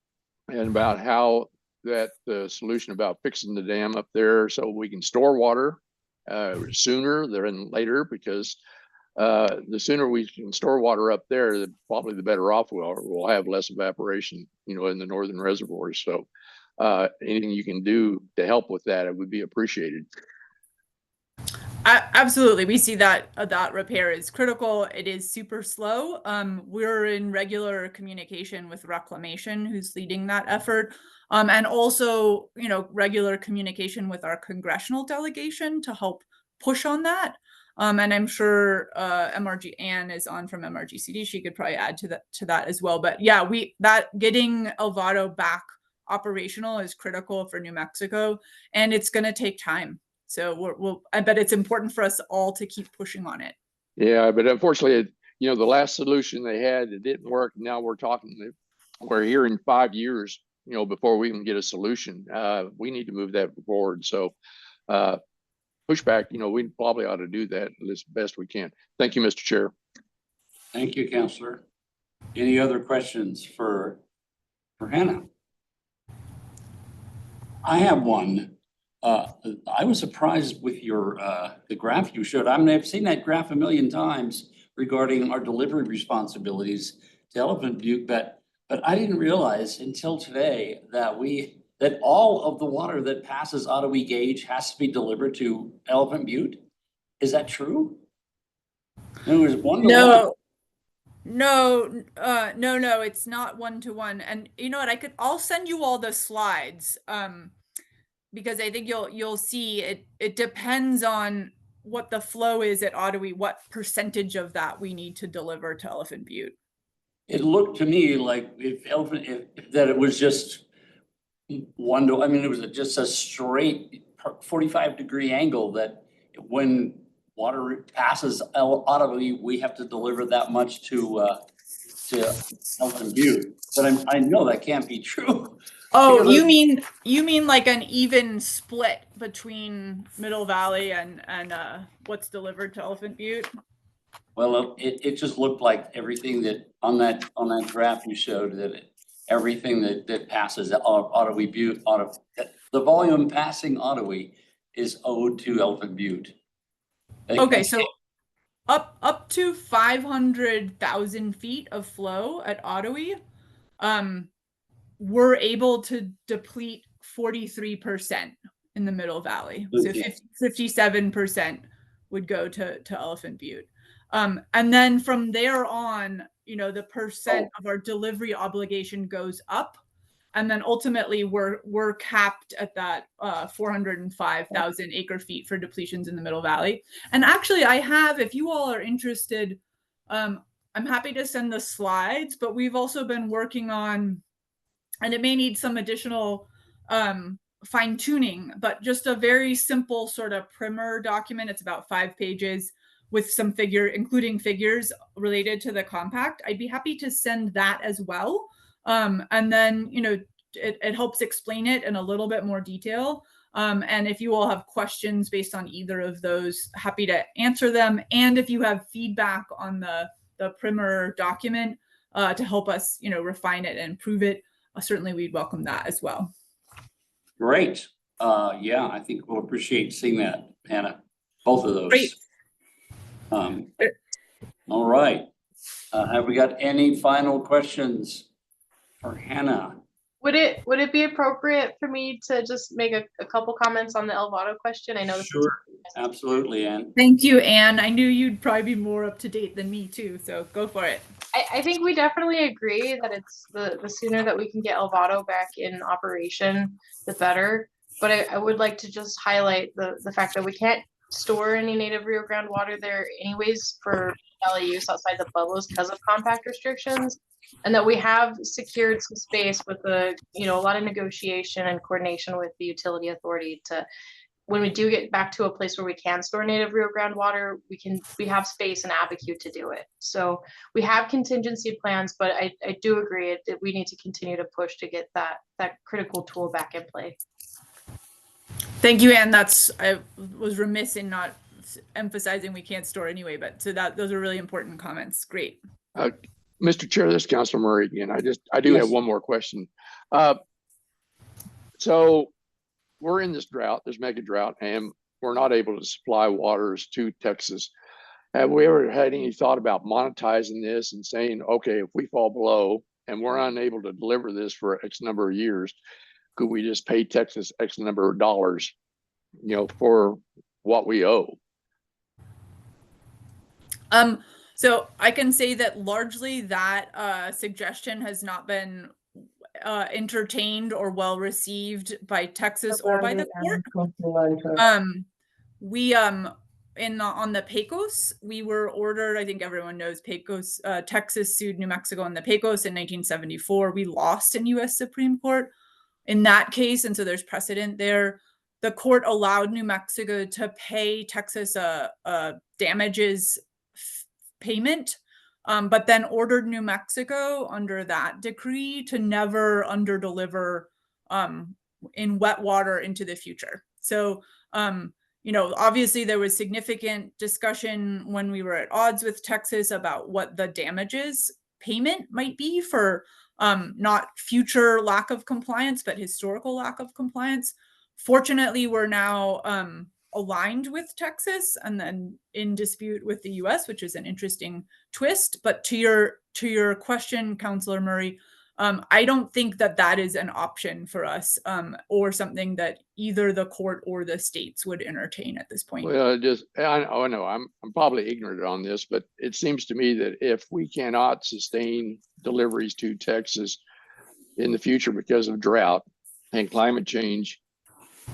and about how that solution about fixing the dam up there so we can store water sooner than later? Because the sooner we can store water up there, probably the better off we'll have less evaporation, in the northern reservoirs. So anything you can do to help with that, it would be appreciated. Absolutely. We see that repair is critical. It is super slow. We're in regular communication with Reclamation, who's leading that effort. And also, regular communication with our congressional delegation to help push on that. And I'm sure MRG Ann is on from MRGCD. She could probably add to that as well. But yeah, getting Elvado back operational is critical for New Mexico, and it's going to take time. So I bet it's important for us all to keep pushing on it. Yeah, but unfortunately, the last solution they had, it didn't work. Now we're here in 5 years, before we can get a solution. We need to move that forward. So pushback, we probably ought to do that as best we can. Thank you, Mr. Chair. Thank you, Councilor. Any other questions for Hannah? I have one. I was surprised with the graph you showed. I've seen that graph a million times regarding our delivery responsibilities to Elephant Butte, but I didn't realize until today that all of the water that passes Ottawa Gauge has to be delivered to Elephant Butte. Is that true? It was 1-to-1. No, it's not 1-to-1. And you know what? I'll send you all the slides. Because I think you'll see it depends on what the flow is at Ottawa, what percentage of that we need to deliver to Elephant Butte. It looked to me like if that it was just it was just a straight 45-degree angle that when water passes Ottawa, we have to deliver that much to Elephant Butte. But I know that can't be true. Oh, you mean like an even split between Middle Valley and what's delivered to Elephant Butte? Well, it just looked like everything that on that graph you showed that everything that passes Ottawa Butte, the volume passing Ottawa is owed to Elephant Butte. Okay, so up to 500,000 feet of flow at Ottawa, we're able to deplete 43% in the Middle Valley. Okay. So 57% would go to Elephant Butte. And then from there on, the percent of our delivery obligation goes up. And then ultimately we're capped at that 405,000 acre feet for depletions in the Middle Valley. And actually if you all are interested, I'm happy to send the slides, but we've also been working on, and it may need some additional fine tuning, but just a very simple sort of primer document. It's about 5 pages with some including figures related to the compact, I'd be happy to send that as well. And then, it helps explain it in a little bit more detail. And if you all have questions based on either of those, happy to answer them. And if you have feedback on the primer document to help us, refine it and improve it, certainly we'd welcome that as well. Great. Yeah, I think we'll appreciate seeing that, Hannah. Both of those. Great. All right. Have we got any final questions for Hannah? Would it be appropriate for me to just make a couple comments on the Elvado question? I know this Sure, absolutely, Ann. Thank you, Anne. I knew you'd probably be more up to date than me too, so go for it. I think we definitely agree that it's the sooner that we can get Elvado back in operation, the better. But I would like to just highlight the fact that we can't store any native Rio Grande water there anyways for valley use outside the bubbles because of compact restrictions, and that we have secured some space with a lot of negotiation and coordination with the utility authority to, when we do get back to a place where we can store native Rio Grande water, we have space and Abiquiu to do it. So we have contingency plans, but I do agree that we need to continue to push to get that critical tool back in play. Thank you, Anne. I was remiss in not emphasizing we can't store anyway, but those are really important comments. Great. Mr. Chair, this is Councilor Murray again. I do have one more question. So we're in this drought, this mega drought, and we're not able to supply waters to Texas. Have we ever had any thought about monetizing this and saying, okay, if we fall below and we're unable to deliver this for X number of years, could we just pay Texas X number of dollars, for what we owe? So I can say that largely that suggestion has not been entertained or well received by Texas or by the court. We on the Pecos, we were ordered, I think everyone knows Pecos, Texas sued New Mexico on the Pecos in 1974. We lost in US Supreme Court in that case, and so there's precedent there. The court allowed New Mexico to pay Texas a damages payment, but then ordered New Mexico under that decree to never underdeliver in wet water into the future. So, obviously there was significant discussion when we were at odds with Texas about what the damages payment might be for not future lack of compliance, but historical lack of compliance. Fortunately, we're now aligned with Texas and then in dispute with the US, which is an interesting twist. But to your question, Councilor Murray, I don't think that is an option for us or something that either the court or the states would entertain at this point. Well, I know I'm probably ignorant on this, but it seems to me that if we cannot sustain deliveries to Texas in the future because of drought and climate change,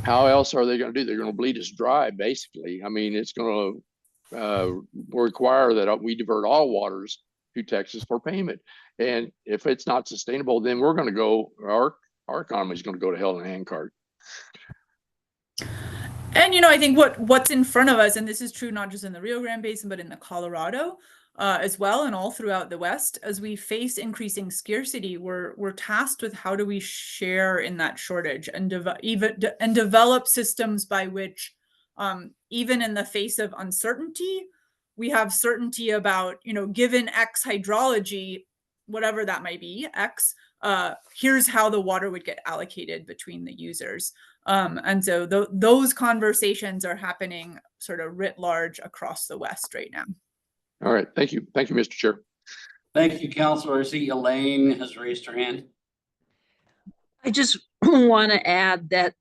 how else are they going to do? They're going to bleed us dry, basically. I mean, it's going to require that we divert all waters to Texas for payment. And if it's not sustainable, then we're going to go, our economy is going to go to hell in a handcart. And, I think what's in front of us, and this is true not just in the Rio Grande Basin, but in the Colorado as well, and all throughout the West, as we face increasing scarcity, we're tasked with how do we share in that shortage and develop systems by which, even in the face of uncertainty, we have certainty about, given X hydrology, whatever that might be, X, here's how the water would get allocated between the users. And so those conversations are happening sort of writ large across the West right now. All right. Thank you. Thank you, Mr. Chair. Thank you, Councilor. I see Elaine has raised her hand. I just want to add that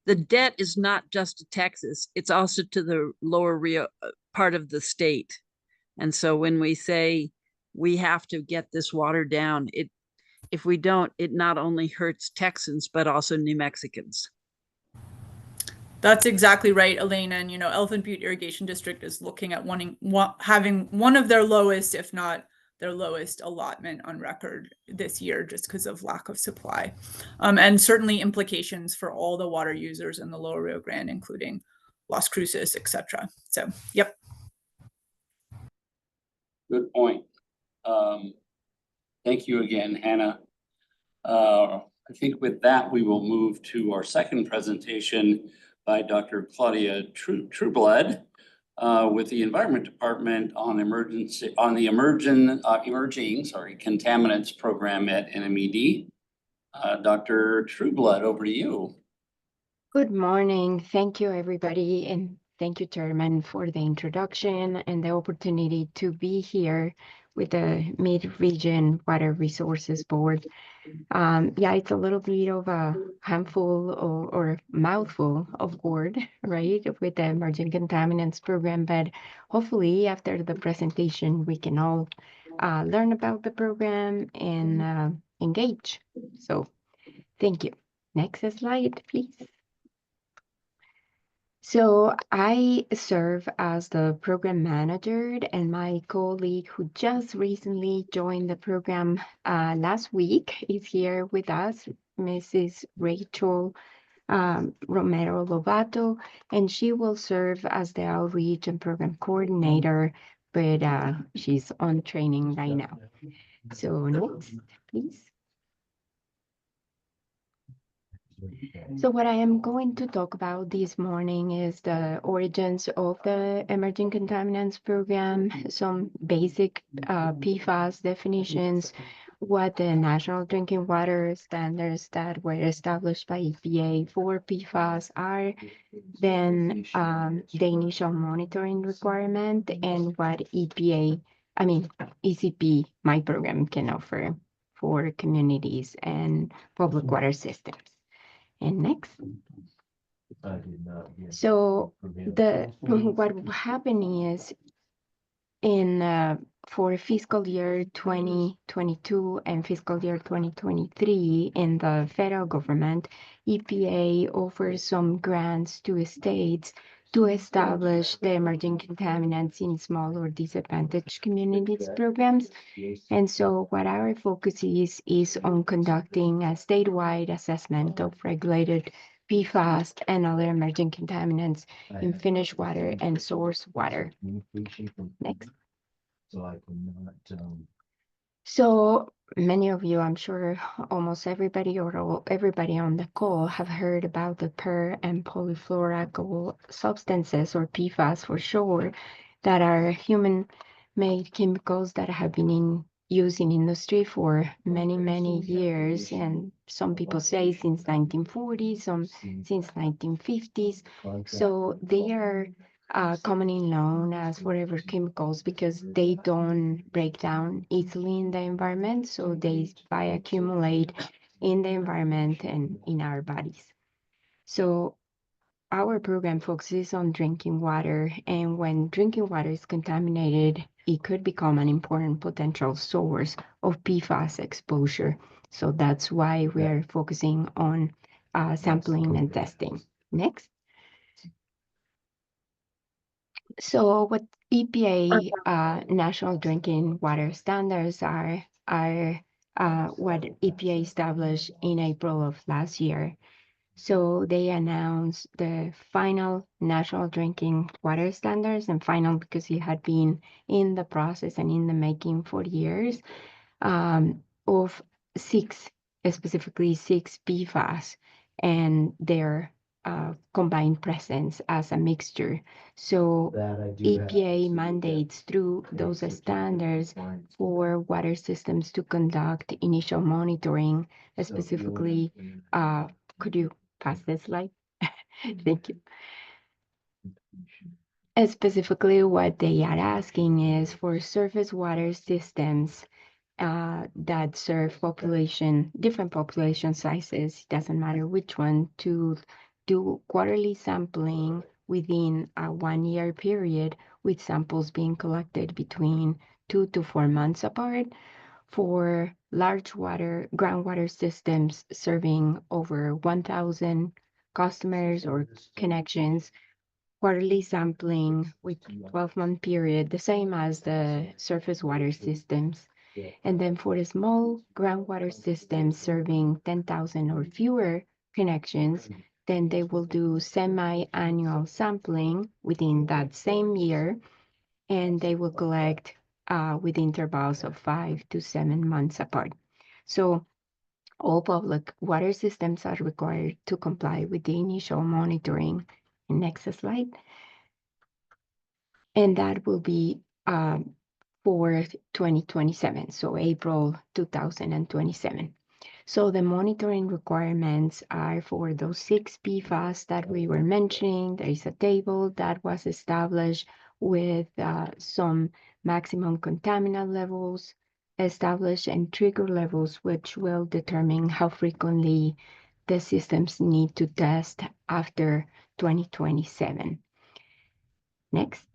the debt is not just to Texas, it's also to the lower Rio part of the state. And so when we say we have to get this water down, if we don't, it not only hurts Texans, but also New Mexicans. That's exactly right, Elaine. And, Elephant Butte Irrigation District is looking at having one of their lowest, if not their lowest allotment on record this year, just because of lack of supply. And certainly implications for all the water users in the lower Rio Grande, including Las Cruces, et cetera. So, yep. Good point. Thank you again, Hannah. I think with that, we will move to our second presentation by Dr. Claudia Trueblood with the Environment Department on the emerging contaminants program at NMED. Dr. Trueblood, over to you. Good morning. Thank you, everybody, and thank you, Chairman, for the introduction and the opportunity to be here with the Mid-Region Water Resources Board. Yeah, it's a little bit of a handful or mouthful of word, right, with the Emerging Contaminants Program, but hopefully after the presentation, we can all learn about the program and engage. So thank you. Next slide, please. So I serve as the program manager, and my colleague who just recently joined the program last week is here with us, Mrs. Rachel Romero Lovato, and she will serve as the outreach and program coordinator, but she's on training right now. So next, please. So what I am going to talk about this morning is the origins of the Emerging Contaminants Program, some basic PFAS definitions, what the national drinking water standards that were established by EPA for PFAS are, then the initial monitoring requirement and what ECP, my program, can offer for communities and public water systems. And next. So what happening is for fiscal year 2022 and fiscal year 2023 in the federal government, EPA offers some grants to states to establish the emerging contaminants in small or disadvantaged communities programs. And so what our focus is on conducting a statewide assessment of regulated PFAS and other emerging contaminants in finished water and source water. Next. So many of you, I'm sure almost everybody or everybody on the call have heard about the per and polyfluoroalkyl substances, or PFAS for short, that are human-made chemicals that have been in use in industry for many, many years. And some people say since 1940s, some since 1950s. So they are commonly known as forever chemicals because they don't break down easily in the environment. So they bioaccumulate in the environment and in our bodies. So our program focuses on drinking water, and when drinking water is contaminated, it could become an important potential source of PFAS exposure. So that's why we are focusing on sampling and testing. Next. So what EPA national drinking water standards are what EPA established in April of last year. So they announced the final national drinking water standards, and final because it had been in the process and in the making for years, of specifically six PFAS and their combined presence as a mixture. So EPA mandates through those standards for water systems to conduct initial monitoring, specifically, could you pass this slide? Thank you. Specifically, what they are asking is for surface water systems that serve different population sizes, doesn't matter which one, to do quarterly sampling within a 1-year period, with samples being collected between 2 to 4 months apart for large groundwater systems serving over 1,000 customers or connections. Quarterly sampling with 12-month period, the same as the surface water systems. And then for the small groundwater systems serving 10,000 or fewer connections, then they will do semi-annual sampling within that same year, and they will collect with intervals of 5 to 7 months apart. So all public water systems are required to comply with the initial monitoring. Next slide. And that will be for 2027, so April 2027. So the monitoring requirements are for those 6 PFAS that we were mentioning. There is a table that was established with some maximum contaminant levels established and trigger levels, which will determine how frequently the systems need to test after 2027. Next.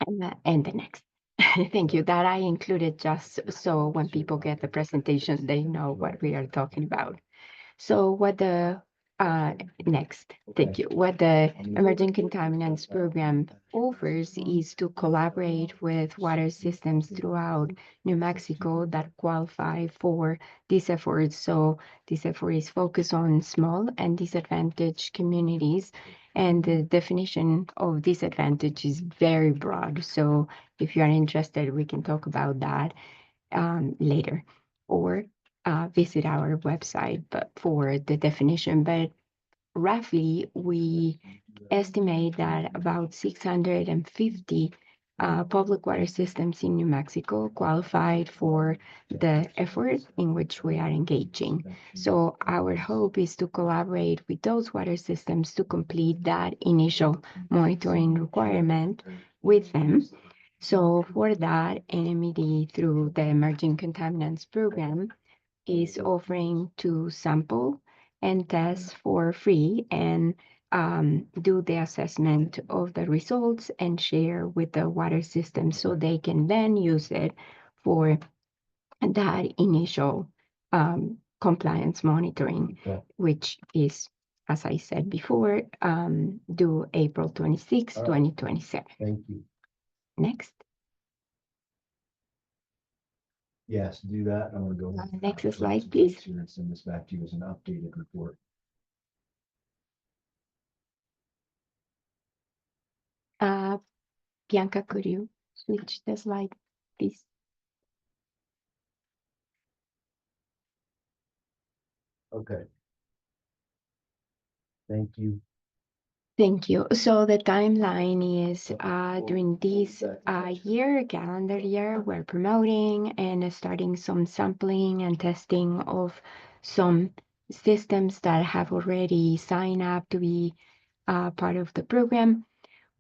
And the next. Thank you. That I included just so when people get the presentation, they know what we are talking about. So what the next, thank you. What the Emerging Contaminants Program offers is to collaborate with water systems throughout New Mexico that qualify for these efforts. So this effort is focused on small and disadvantaged communities. And the definition of disadvantage is very broad. So if you are interested, we can talk about that later, or visit our website but for the definition. But roughly, we estimate that about 650 public water systems in New Mexico qualified for the effort in which we are engaging. So our hope is to collaborate with those water systems to complete that initial monitoring requirement with them. So for that, NMED, through the Emerging Contaminants Program, is offering to sample and test for free and do the assessment of the results and share with the water system so they can then use it for that initial compliance monitoring, which is, as I said before, due April 26, 2027. Thank you. Next. Yes, do that. I'm gonna go. ahead and Next have slide, some please. notes here and send this back to you as an updated report. Bianca, could you switch the slide, please? Okay. Thank you. Thank you. So the timeline is during this calendar year, we're promoting and starting some sampling and testing of some systems that have already signed up to be part of the program.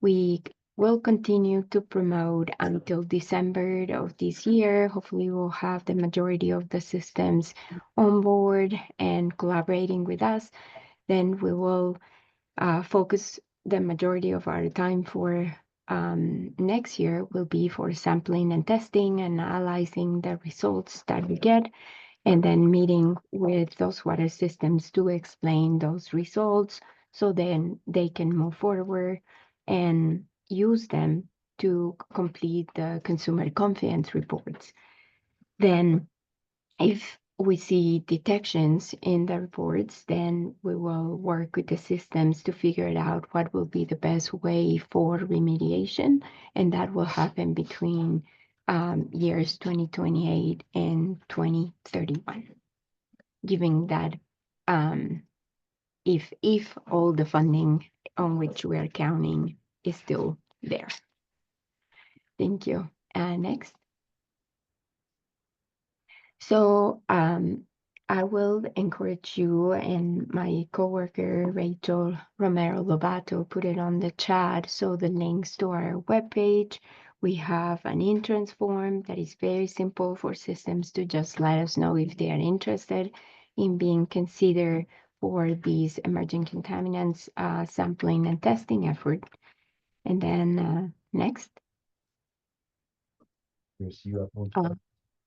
We will continue to promote until December of this year. Hopefully, we'll have the majority of the systems on board and collaborating with us. Then we will focus the majority of our time for next year will be for sampling and testing and analyzing the results that we get, and then meeting with those water systems to explain those results so then they can move forward and use them to complete the consumer confidence reports. Then if we see detections in the reports, then we will work with the systems to figure it out what will be the best way for remediation, and that will happen between years 2028 and 2031, giving that if all the funding on which we are counting is still there. Thank you. Next. So I will encourage you and my coworker, Rachel Romero Lobato, put it on the chat. So the links to our webpage, we have an entrance form that is very simple for systems to just let us know if they are interested in being considered for these emerging contaminants sampling and testing effort. And then next.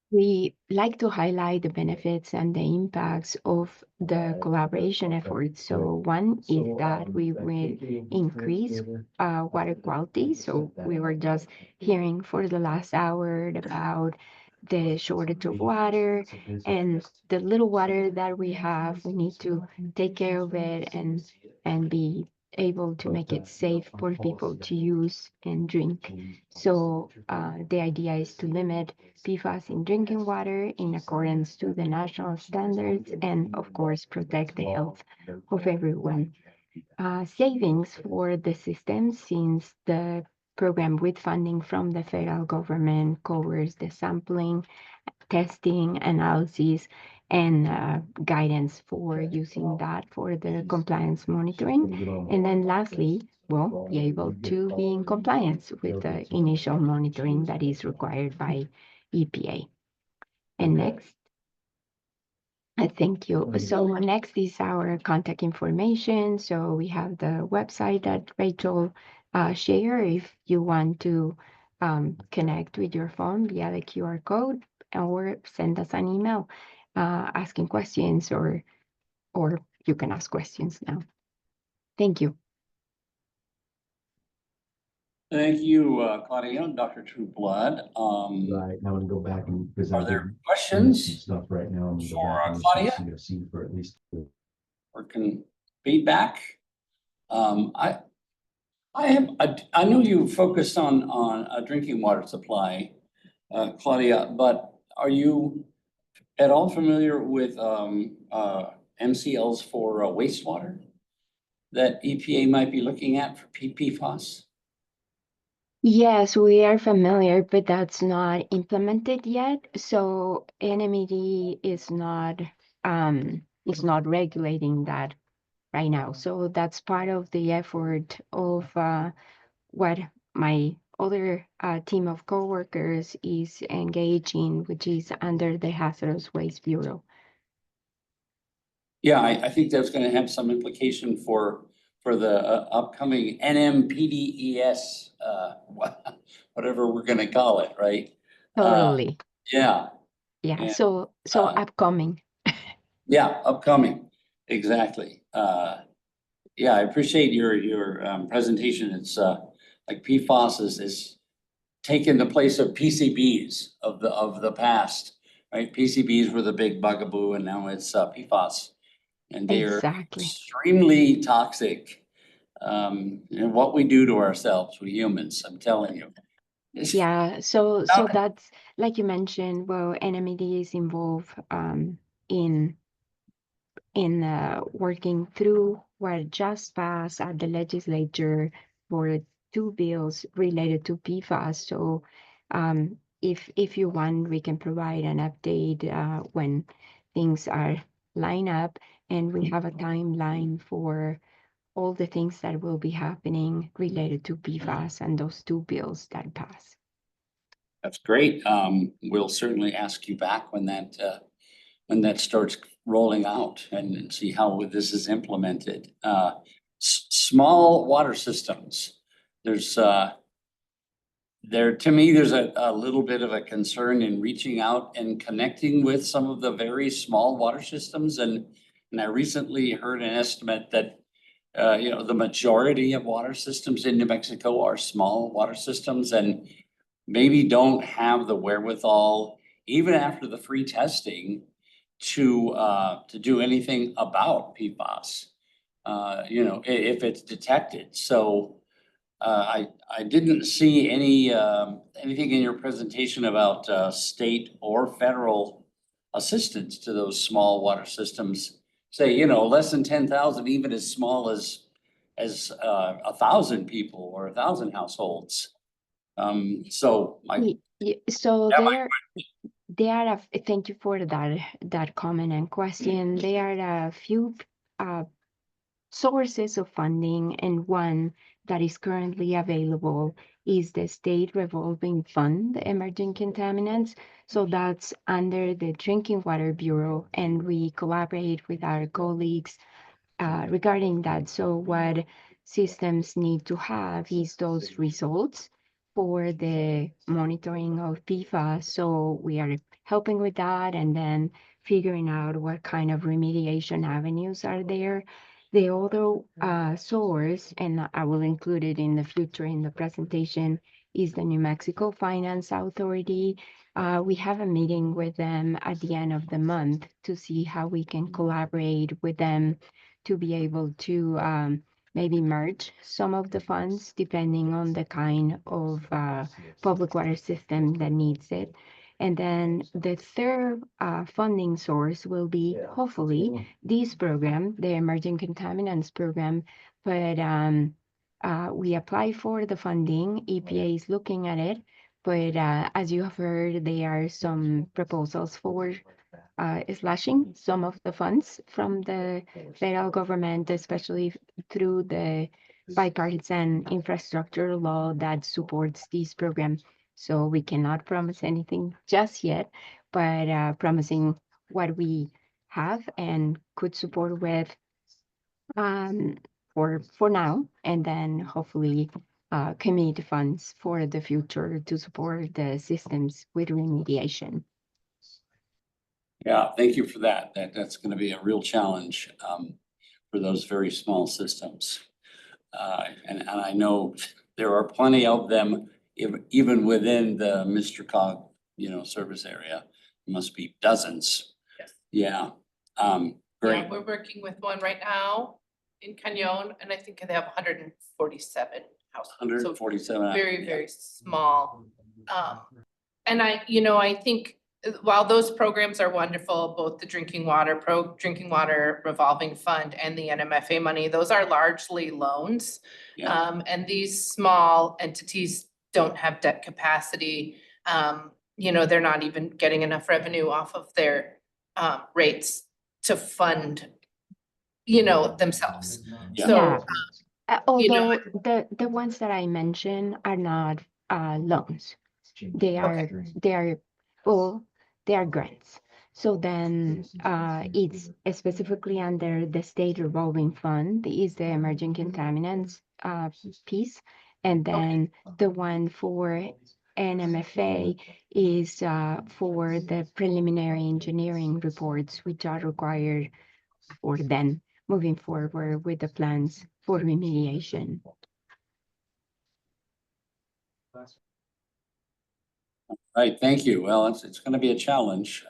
We like to highlight the benefits and the impacts of the collaboration efforts. So one is that we will increase water quality. So we were just hearing for the last hour about the shortage of water, and the little water that we have, we need to take care of it and be able to make it safe for people to use and drink. So the idea is to limit PFAS in drinking water in accordance to the national standards and of course protect the health of everyone. Savings for the system, since the program with funding from the federal government covers the sampling, testing, analysis, and guidance for using that for the compliance monitoring. And then lastly, we'll be able to be in compliance with the initial monitoring that is required by EPA. And next. Thank you. So next is our contact information. So we have the website that Rachel shared if you want to connect with your phone via the QR code, or send us an email asking questions, or you can ask questions now. Thank you. Thank you, Claudia and Dr. Trueblood. Right, now I'm gonna go back and present. Are there questions Stuff right now. I'm gonna go for back and Claudia? see for at least. Or can feedback? I know you focused on a drinking water supply, Claudia, but are you at all familiar with MCLs for wastewater that EPA might be looking at for PFAS? Yes, we are familiar, but that's not implemented yet. So NMED is not regulating that right now. So that's part of the effort of what my other team of coworkers is engaging, which is under the Hazardous Waste Bureau. Yeah, I think that's gonna have some implication for the upcoming NMPDES, whatever we're gonna call it, right? Totally. Yeah. Yeah. and, So upcoming. Yeah, upcoming, exactly. Yeah, I appreciate your presentation. It's like PFAS is taking the place of PCBs of the past, right? PCBs were the big bugaboo, and now it's PFAS. And they're Exactly. extremely toxic. And what we do to ourselves, we humans, I'm telling you. Yeah, so that's like you mentioned. Well, NMED is involved in working through what just passed at the legislature for 2 bills related to PFAS. So if you want, we can provide an update when things are lined up, and we have a timeline for all the things that will be happening related to PFAS and those 2 bills that pass. That's great. We'll certainly ask you back when that starts rolling out and see how this is implemented. Small water systems. There's to me, there's a little bit of a concern in reaching out and connecting with some of the very small water systems. And I recently heard an estimate that the majority of water systems in New Mexico are small water systems and maybe don't have the wherewithal, even after the free testing, to do anything about PFAS, if it's detected. So I didn't see anything in your presentation about state or federal assistance to those small water systems. Say, less than 10,000, even as small as 1,000 people or 1,000 households. So thank you for that comment and question. There are a few sources of funding, and one that is currently available is the State Revolving Fund Emerging Contaminants. So that's under the Drinking Water Bureau, and we collaborate with our colleagues regarding that. So what systems need to have is those results for the monitoring of PFAS. So we are helping with that, and then figuring out what kind of remediation avenues are there. The other source, and I will include it in the future in the presentation, is the New Mexico Finance Authority. We have a meeting with them at the end of the month to see how we can collaborate with them to be able to maybe merge some of the funds depending on the kind of public water system that needs it. And then the third funding source will be hopefully this program, the Emerging Contaminants Program. But we apply for the funding, EPA is looking at it. But as you have heard, there are some proposals for slashing some of the funds from the federal government, especially through the bipartisan infrastructure law that supports this program. So we cannot promise anything just yet, but promising what we have and could support with for now, and then hopefully commit funds for the future to support the systems with remediation. Yeah, thank you for that. That's going to be a real challenge for those very small systems. And I know there are plenty of them, even within the MRCOG, service area. There must be dozens. Yes. Yeah. Great. Yeah, we're working with one right now in Canyon, and I think they have 147 households. 147. Very, very small. And I think while those programs are wonderful, both the drinking water revolving fund and the NMFA money, those are largely loans. Yeah. And these small entities don't have debt capacity. They're not even getting enough revenue off of their rates to fund, themselves. Yeah. So, Although the ones that I mentioned are not loans. They are grants. So then it's specifically under the state revolving fund is the emerging contaminants piece. And then the one for NMFA is for the preliminary engineering reports, which are required for then moving forward with the plans for remediation. Right, thank you. Well, it's going to be a challenge.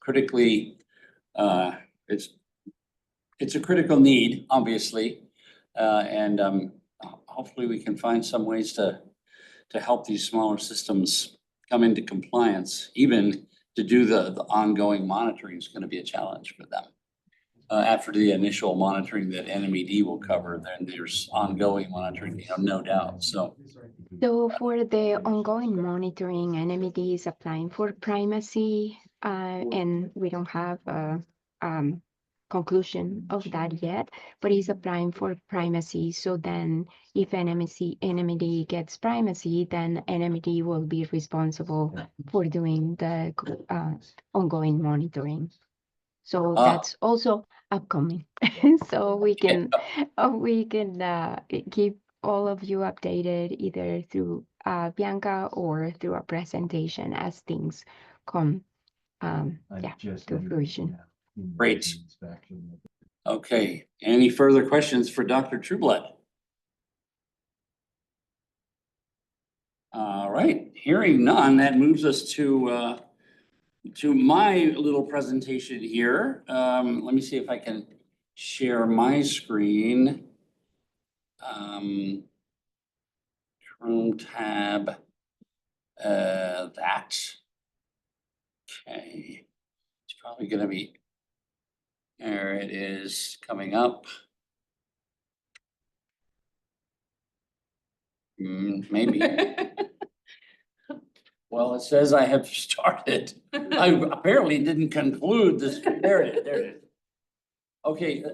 Critically, it's a critical need, obviously, and hopefully we can find some ways to help these smaller systems come into compliance. Even to do the ongoing monitoring is going to be a challenge for them. After the initial monitoring that NMED will cover, then there's ongoing monitoring, no doubt. So for the ongoing monitoring, NMED is applying for primacy, and we don't have a conclusion of that yet, but he's applying for primacy. So then if NMED gets primacy, then NMED will be responsible for doing the ongoing monitoring. So that's also upcoming. So we can keep all of you updated either through Bianca or through a presentation as things come to fruition. great. Okay, any further questions for Dr. Trueblood? All right, hearing none, that moves us to my little presentation here. Let me see if I can share my screen. Chrome tab, that. Okay, it's probably gonna be, there it is coming up. Maybe. Well, it says I have started. I apparently didn't conclude this. There it is. Okay,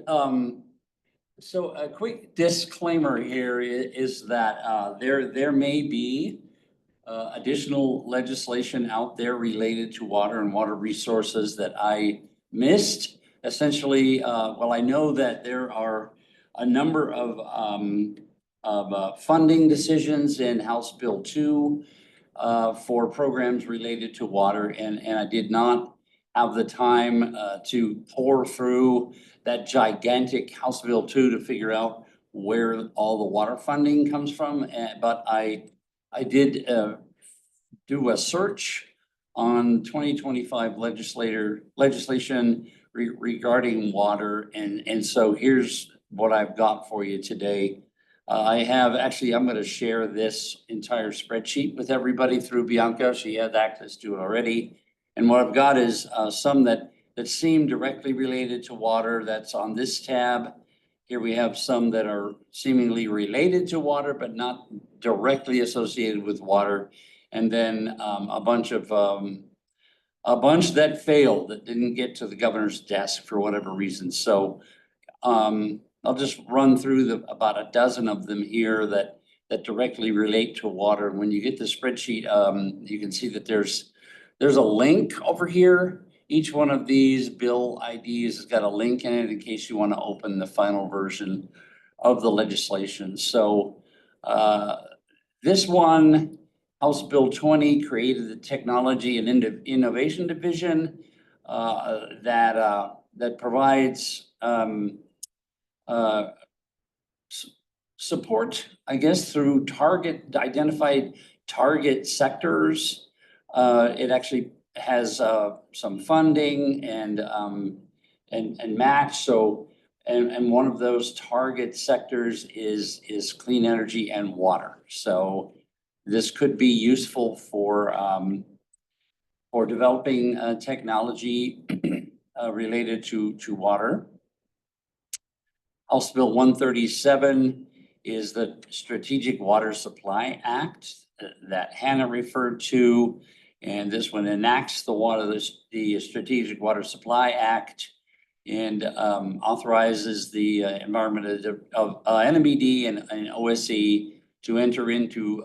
so a quick disclaimer here is that there may be additional legislation out there related to water and water resources that I missed. Essentially, well, I know that there are a number of funding decisions in House Bill 2 for programs related to water, and I did not have the time to pour through that gigantic House Bill 2 to figure out where all the water funding comes from. But I did do a search on 2025 legislation regarding water, and so here's what I've got for you today. I'm going to share this entire spreadsheet with everybody through Bianca. She has access to it already. And what I've got is some that seem directly related to water. That's on this tab. Here we have some that are seemingly related to water, but not directly associated with water. And then a bunch that failed, that didn't get to the governor's desk for whatever reason. So I'll just run through about a dozen of them here that directly relate to water. When you get the spreadsheet, you can see that there's a link over here. Each one of these bill IDs has got a link in it in case you want to open the final version of the legislation. So this one, House Bill 20, created the Technology and Innovation Division that provides support, I guess, through identified target sectors. It actually has some funding and match. So, and one of those target sectors is clean energy and water. So this could be useful for developing technology related to water. House Bill 137 is the Strategic Water Supply Act that Hannah referred to. And this one enacts the Strategic Water Supply Act and authorizes the environment of NMED and OSE to enter into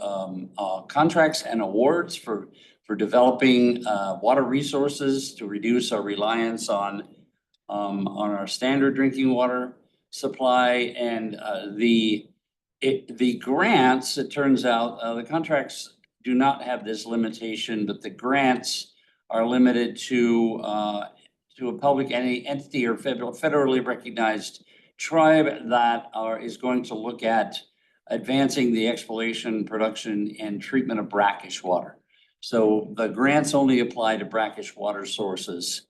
contracts and awards for developing water resources to reduce our reliance on our standard drinking water supply. And the grants, it turns out, the contracts do not have this limitation, but the grants are limited to a public entity or federally recognized tribe that is going to look at advancing the exploration, production, and treatment of brackish water. So the grants only apply to brackish water sources.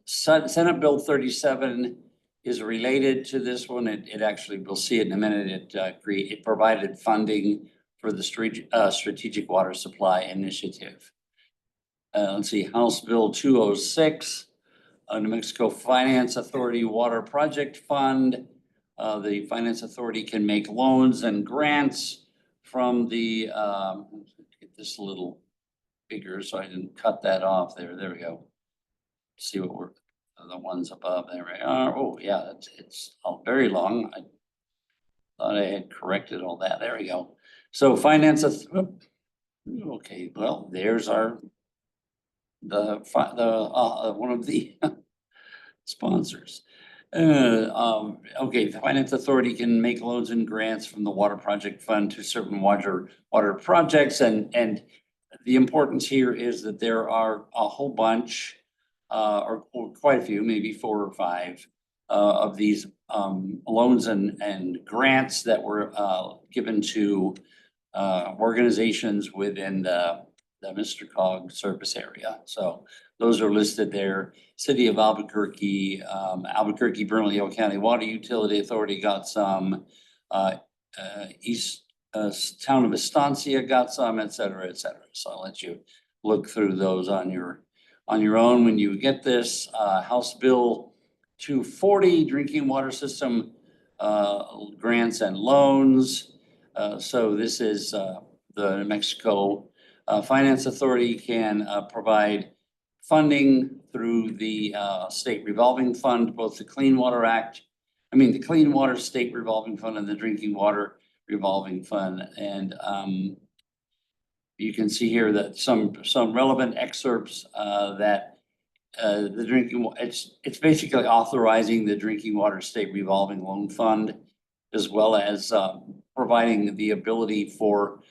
Senate Bill 37 is related to this one. It actually, we'll see it in a minute. It provided funding for the Strategic Water Supply Initiative. Let's see, House Bill 206, New Mexico Finance Authority Water Project Fund. The Finance Authority can make loans and grants from the, let's get this a little bigger so I didn't cut that off there. There we go. See what we're, the ones above, there we are. Oh yeah, it's very long. I thought I had corrected all that. There we go. So finance, okay, well, there's one of the sponsors. Okay, the Finance Authority can make loans and grants from the Water Project Fund to certain water projects, and the importance here is that there are a whole bunch, or quite a few, maybe 4 or 5 of these loans and grants that were given to organizations within the MRCOG service area. So those are listed there. City of Albuquerque, Bernalillo County Water Utility Authority got some, East Town of Estancia got some, et cetera, et cetera. So I'll let you look through those on your own when you get this. House Bill 240, drinking water system grants and loans. So this is the New Mexico Finance Authority can provide funding through the state revolving fund, both the Clean Water State Revolving Fund and the Drinking Water Revolving Fund. And you can see here that some relevant excerpts that the drinking, it's basically authorizing the Drinking Water State Revolving Loan Fund, as well as providing the ability for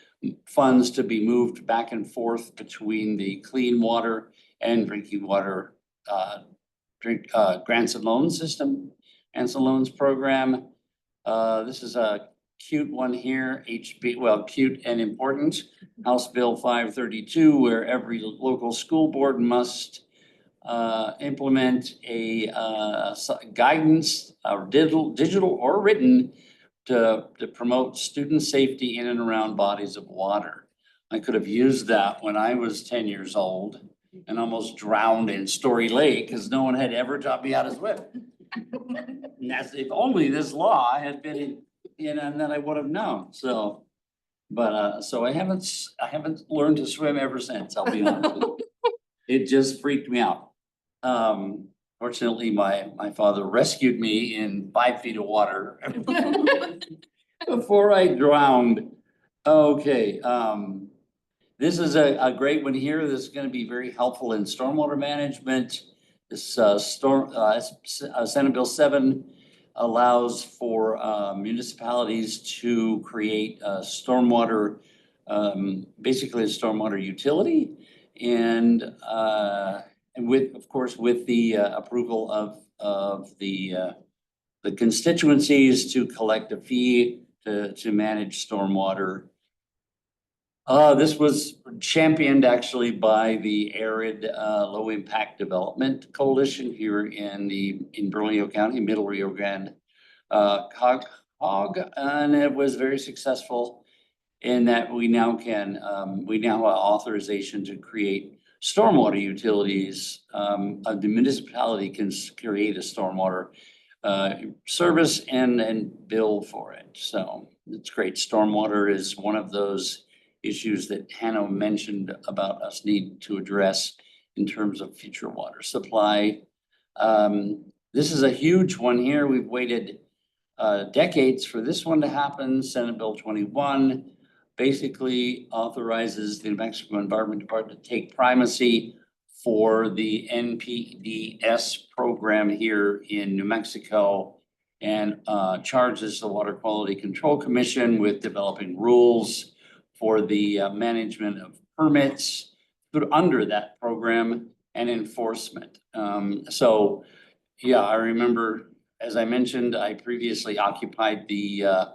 funds to be moved back and forth between the clean water and drinking water grants and loan system, grants and loans program. This is a cute one here, cute and important, House Bill 532, where every local school board must implement a guidance, digital or written, to promote student safety in and around bodies of water. I could have used that when I was 10 years old and almost drowned in Story Lake because no one had ever taught me how to swim. And that's if only this law had been in, and then I would have known. So, but so I haven't learned to swim ever since, I'll be honest with you. It just freaked me out. Fortunately, my father rescued me in 5 feet of water before I drowned. Okay, this is a great one here. This is gonna be very helpful in stormwater management. This Senate Bill 7 allows for municipalities to create a stormwater, basically a stormwater utility. And with, of course, with the approval of the constituencies to collect a fee to manage stormwater. This was championed actually by the Arid Low Impact Development Coalition here in Bernalillo County, Middle Rio Grande, MRCOG, and it was very successful in that we now have authorization to create stormwater utilities. The municipality can create a stormwater service and bill for it. So it's great. Stormwater is one of those issues that Hannah mentioned about us need to address in terms of future water supply. This is a huge one here. We've waited decades for this one to happen. Senate Bill 21 basically authorizes the New Mexico Environment Department to take primacy for the NPDES program here in New Mexico and charges the Water Quality Control Commission with developing rules for the management of permits under that program and enforcement. So, yeah, I remember, as I mentioned, I previously occupied the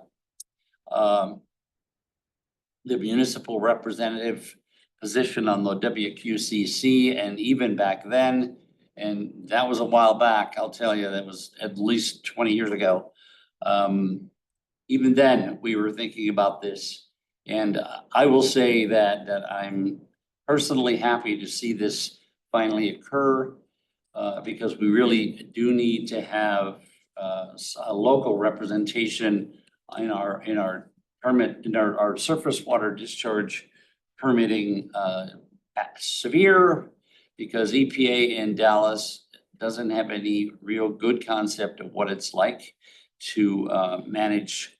municipal representative position on the WQCC, and even back then, and that was a while back, I'll tell you, that was at least 20 years ago. Even then, we were thinking about this. And I will say that I'm personally happy to see this finally occur because we really do need to have a local representation in our permit, in our surface water discharge permitting severe, because EPA in Dallas doesn't have any real good concept of what it's like to manage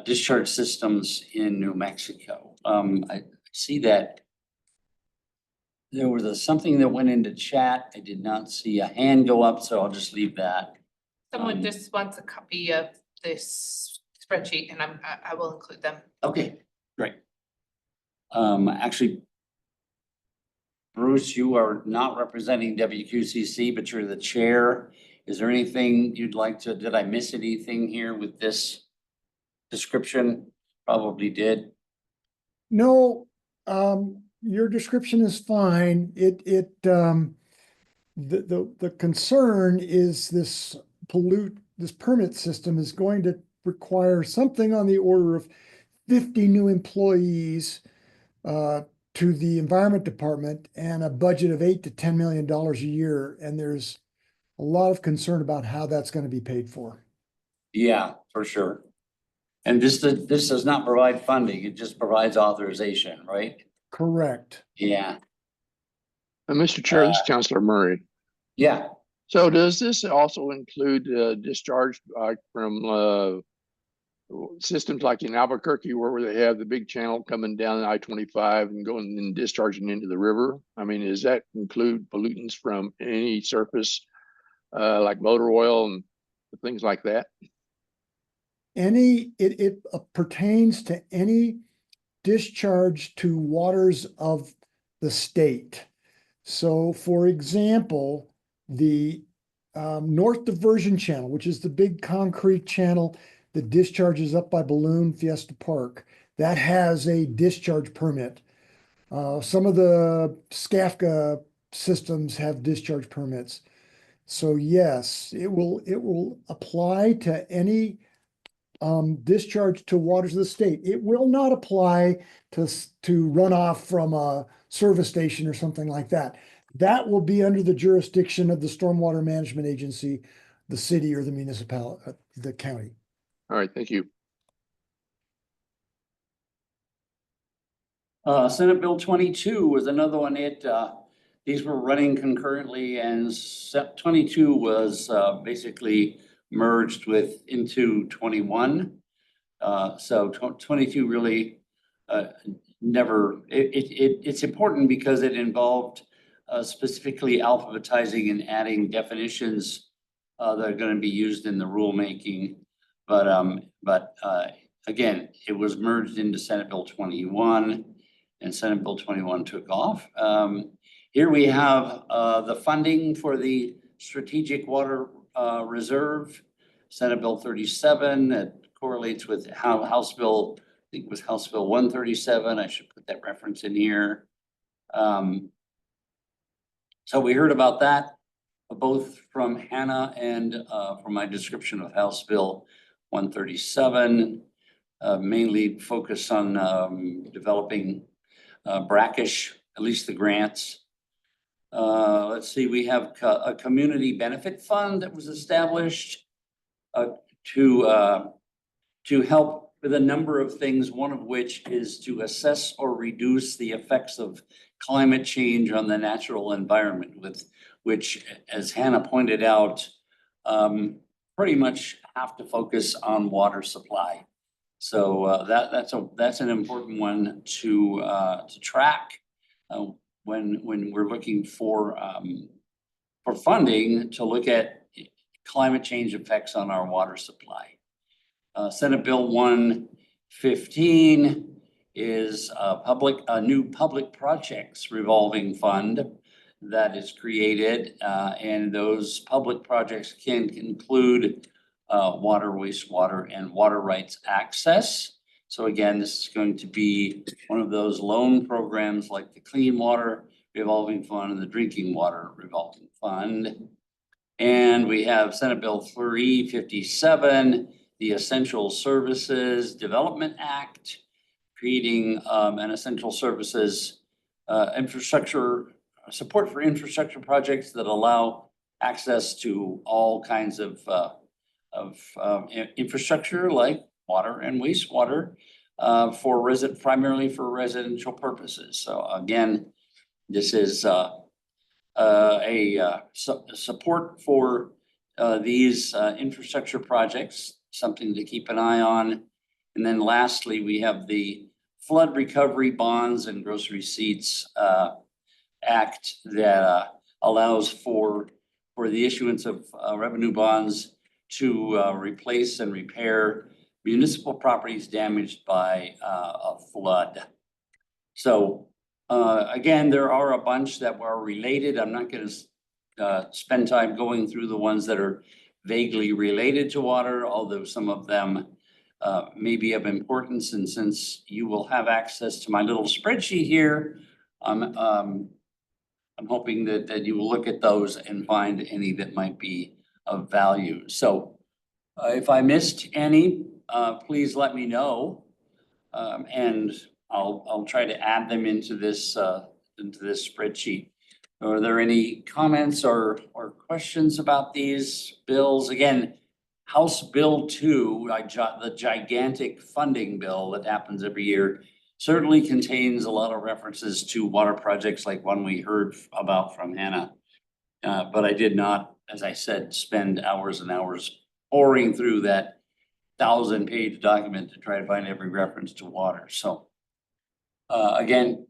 discharge systems in New Mexico. I see that there was something that went into chat. I did not see a hand go up, so I'll just leave that. Someone just wants a copy of this spreadsheet, and I will include them. Okay, great. Actually, Bruce, you are not representing WQCC, but you're the chair. Is there anything you'd like to, did I miss anything here with this description? Probably did. No, your description is fine. The concern is this permit system is going to require something on the order of 50 new employees to the Environment Department and a budget of $8 to $10 million a year. And there's a lot of concern about how that's going to be paid for. Yeah, for sure. And this does not provide funding. It just provides authorization, right? Correct. Yeah. Mr. Chair, this is Councilor Murray. Yeah. So does this also include discharge from systems like in Albuquerque where they have the big channel coming down I-25 and going and discharging into the river? I mean, does that include pollutants from any surface like motor oil and things like that? It pertains to any discharge to waters of the state. So for example, the North Diversion Channel, which is the big concrete channel that discharges up by Balloon Fiesta Park, that has a discharge permit. Some of the SCAFCA systems have discharge permits. So yes, it will apply to any discharge to waters of the state. It will not apply to runoff from a service station or something like that. That will be under the jurisdiction of the Stormwater Management Agency, the city or the municipality, the county. All right, thank you. Senate Bill 22 was another one. These were running concurrently, and 22 was basically merged into 21. So 22 really it's important because it involved specifically alphabetizing and adding definitions that are going to be used in the rulemaking. But again, it was merged into Senate Bill 21, and Senate Bill 21 took off. Here we have the funding for the Strategic Water Reserve, Senate Bill 37, that correlates with how House Bill, I think it was House Bill 137. I should put that reference in here. So we heard about that both from Hannah and from my description of House Bill 137, mainly focused on developing brackish, at least the grants. Let's see, we have a community benefit fund that was established to help with a number of things, one of which is to assess or reduce the effects of climate change on the natural environment, with which, as Hannah pointed out, pretty much have to focus on water supply. So that's an important one to track when we're looking for funding to look at climate change effects on our water supply. Senate Bill 115 is a new public projects revolving fund that is created, and those public projects can include water, wastewater, and water rights access. So again, this is going to be one of those loan programs like the Clean Water Revolving Fund and the Drinking Water Revolving Fund. And we have Senate Bill 357, the Essential Services Development Act, creating an essential services infrastructure support for infrastructure projects that allow access to all kinds of infrastructure like water and wastewater primarily for residential purposes. So again, this is support for these infrastructure projects, something to keep an eye on. And then lastly, we have the Flood Recovery Bonds and Gross Receipts Act that allows for the issuance of revenue bonds to replace and repair municipal properties damaged by a flood. So again, there are a bunch that were related. I'm not going to spend time going through the ones that are vaguely related to water, although some of them may be of importance. And since you will have access to my little spreadsheet here, I'm hoping that you will look at those and find any that might be of value. So if I missed any, please let me know, and I'll try to add them into this spreadsheet. Are there any comments or questions about these bills? Again, House Bill 2, the gigantic funding bill that happens every year, certainly contains a lot of references to water projects like one we heard about from Hannah. But I did not, as I said, spend hours and hours pouring through that 1,000-page document to try to find every reference to water. So again,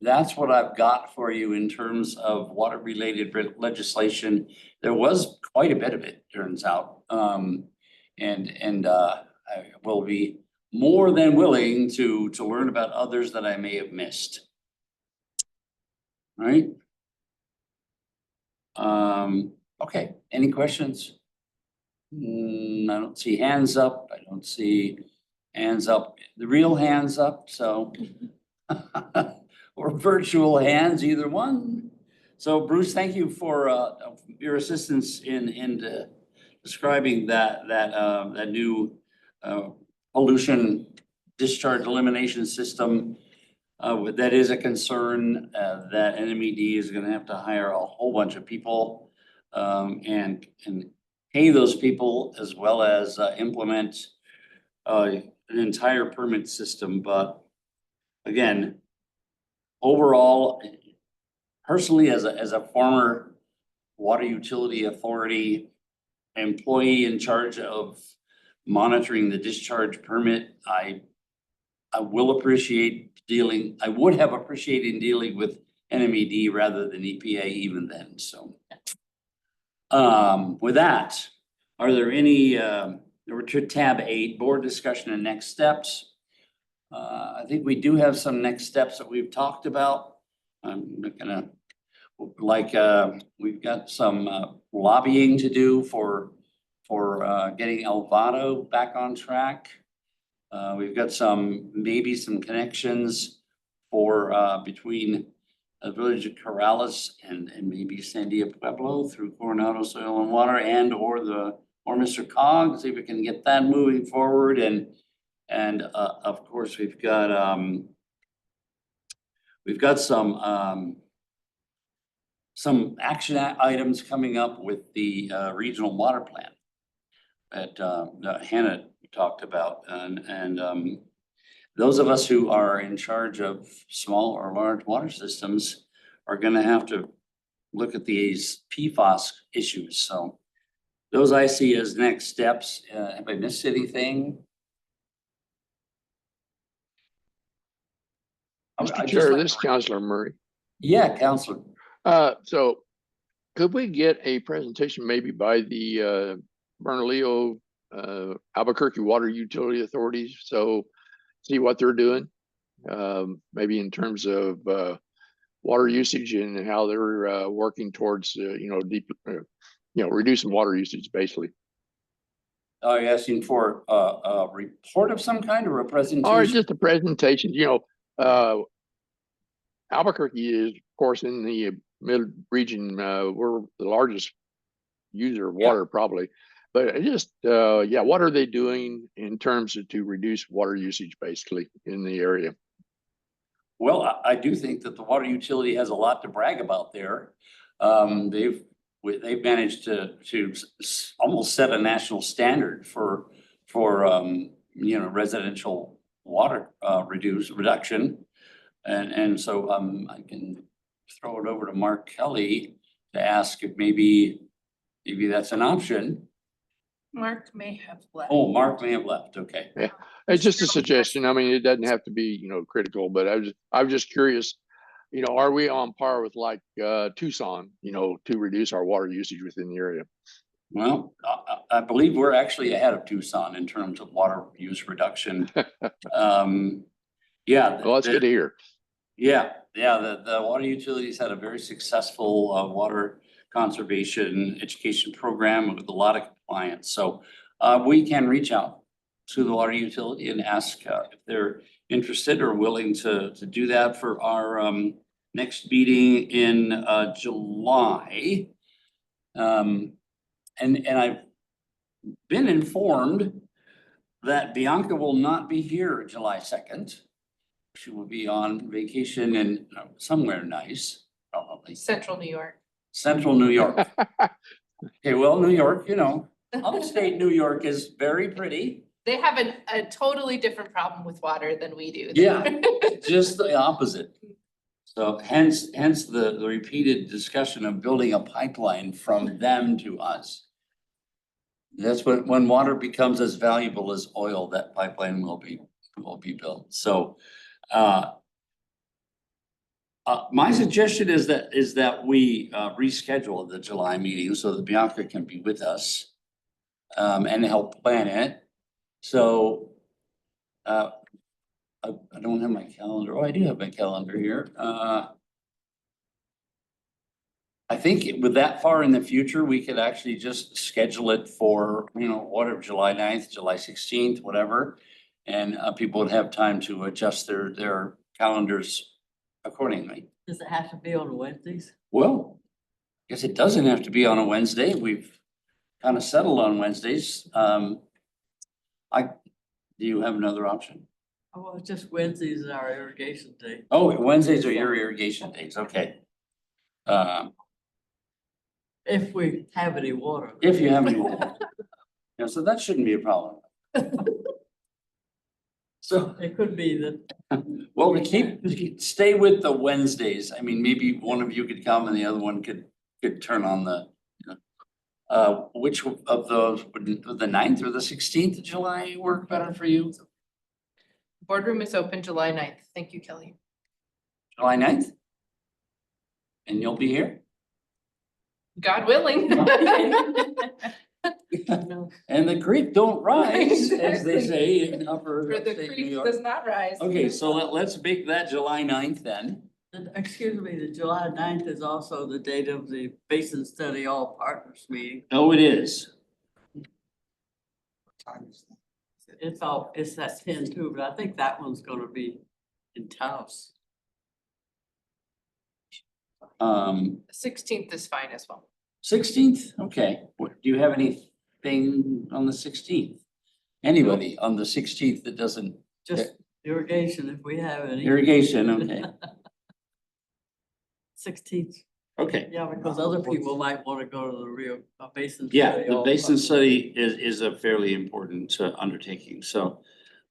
that's what I've got for you in terms of water-related legislation. There was quite a bit of it, turns out, and I will be more than willing to learn about others that I may have missed. All right. Okay. Any questions? I don't see hands up. I don't see hands up. The real hands up. So. Or virtual hands, either one. So Bruce, thank you for your assistance in describing that new pollution discharge elimination system. That is a concern that NMED is going to have to hire a whole bunch of people and pay those people, as well as implement an entire permit system. But again, overall, personally, as a former water utility authority employee in charge of monitoring the discharge permit, I would have appreciated dealing with NMED rather than EPA even then, so. With that, are there any, we're to tab 8, board discussion and next steps. I think we do have some next steps that we've talked about. I'm not gonna, we've got some lobbying to do for getting Elvado back on track. We've got maybe some connections for between the village of Corrales and maybe Sandia Pueblo through Coronado Soil and Water or Mr. COG, see if we can get that moving forward. And of course, we've got some action items coming up with the regional water plan that Hannah talked about, and those of us who are in charge of small or large water systems are going to have to look at these PFAS issues. So those I see as next steps. Have I missed anything? Mr. Chair, this is Councilor Murray. Yeah, Councilor. So could we get a presentation maybe by the Bernalillo Albuquerque Water Utility Authorities? So see what they're doing, maybe in terms of water usage and how they're working towards reducing water usage, basically. Are you asking for a report of some kind or a presentation? Or just a presentation? Albuquerque is, of course, in the mid region. We're the largest user of water, probably. But just, what are they doing in terms of to reduce water usage, basically, in the area? Well, I do think that the water utility has a lot to brag about there. They've managed to almost set a national standard for residential water reduction, and so I can throw it over to Mark Kelly to ask if maybe that's an option. Mark may have left. Oh, Mark may have left. Okay. Yeah, it's just a suggestion. I mean, it doesn't have to be, critical, but I was just curious, are we on par with like Tucson, to reduce our water usage within the area? Well, I believe we're actually ahead of Tucson in terms of water use reduction. Yeah. Well, that's good to hear. Yeah. The water utilities had a very successful water conservation education program with a lot of compliance. So we can reach out to the water utility and ask if they're interested or willing to do that for our next meeting in July. And I've been informed that Bianca will not be here July 2nd. She will be on vacation in somewhere nice, probably. Central New York. Central New York. Okay, well, New York, upstate New York is very pretty. They have a totally different problem with water than we do. Yeah, just the opposite. So hence the repeated discussion of building a pipeline from them to us. That's when water becomes as valuable as oil, that pipeline will be built. So my suggestion is that we reschedule the July meeting so that Bianca can be with us and help plan it. So I don't have my calendar. Oh, I do have my calendar here. I think with that far in the future, we could actually just schedule it for, whatever, July 9th, July 16th, whatever. And people would have time to adjust their calendars accordingly. Does it have to be on Wednesdays? Well, I guess it doesn't have to be on a Wednesday. We've kind of settled on Wednesdays. Do you have another option? Oh, well, just Wednesdays is our irrigation day. Oh, Wednesdays are your irrigation days, okay. If we have any water. If you have any water. Yeah, so that shouldn't be a problem. So, It could be that. well, stay with the Wednesdays. I mean, maybe one of you could come and the other one could turn on the, which of those, would the 9th or the 16th of July work better for you? Boardroom is open July 9th. Thank you, Kelly. July 9th? And you'll be here? God willing. And the creek don't rise, as they say in upper For the upstate New creek York. does not rise. Okay, so let's make that July 9th then. Excuse me, the July 9th is also the date of the Basin Study All Partners meeting. Oh, it is. It's at 10 too, but I think that one's gonna be in Taos. 16th is fine as well. 16th, okay. Do you have anything on the 16th? Anybody on the 16th that doesn't? Just irrigation if we have any. Irrigation, okay. 16th. Okay. Yeah, because other people might want to go to the Rio Basin. Yeah, Study the All basin Partners. study is a fairly important undertaking. So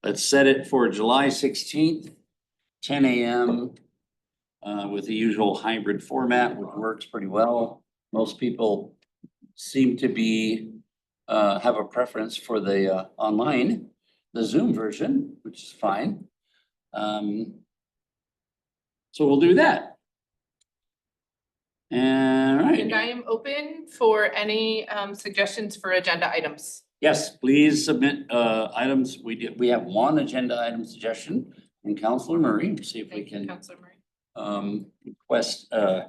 let's set it for July 16th, 10 a.m. With the usual hybrid format, which works pretty well. Most people seem to be have a preference for the online, the Zoom version, which is fine. So we'll do that. All right. And I am open for any suggestions for agenda items. Yes, please submit items. We have one agenda item suggestion from Councilor Murray. We'll see if we Thank you, can Councilor Murray. request a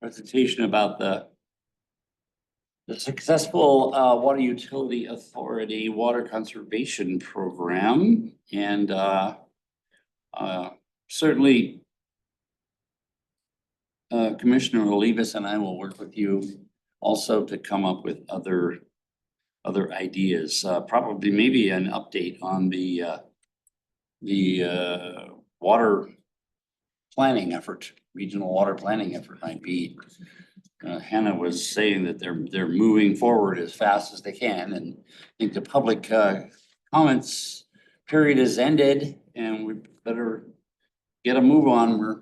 presentation about the successful Water Utility Authority Water Conservation Program. And certainly Commissioner Olivas and I will work with you also to come up with other ideas, probably maybe an update on the water planning effort, regional water planning effort might be. Hannah was saying that they're moving forward as fast as they can, and I think the public comments period has ended and we better get a move on. We're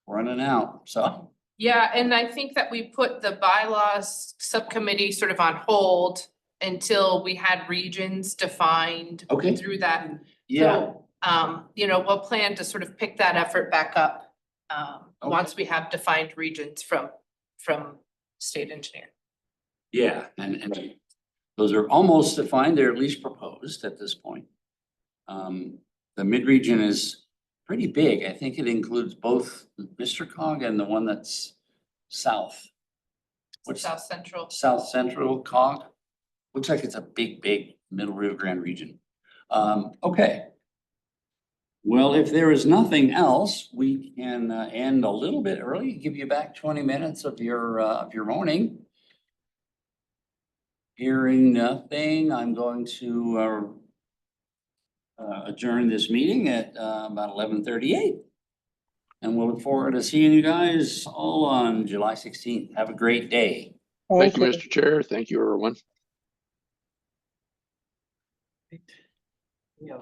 running out, so. Yeah, and I think that we put the bylaws subcommittee sort of on hold until we had regions defined. Okay. Through that. Yeah. So, we'll plan to sort of pick that effort back up, once we have defined regions from state engineer. Yeah, and those are almost defined. They're at least proposed at this point. The mid-region is pretty big. I think it includes both MRCOG and the one that's south. What's South Central. South Central COG? Looks like it's a big Middle Rio Grande region. Okay. Well, if there is nothing else, we can end a little bit early, give you back 20 minutes of your morning. Hearing nothing, I'm going to adjourn this meeting at about 11:38. And we'll look forward to seeing you guys all on July 16th. Have a great day. Thank you, Mr. Chair. Thank you, everyone. Yeah.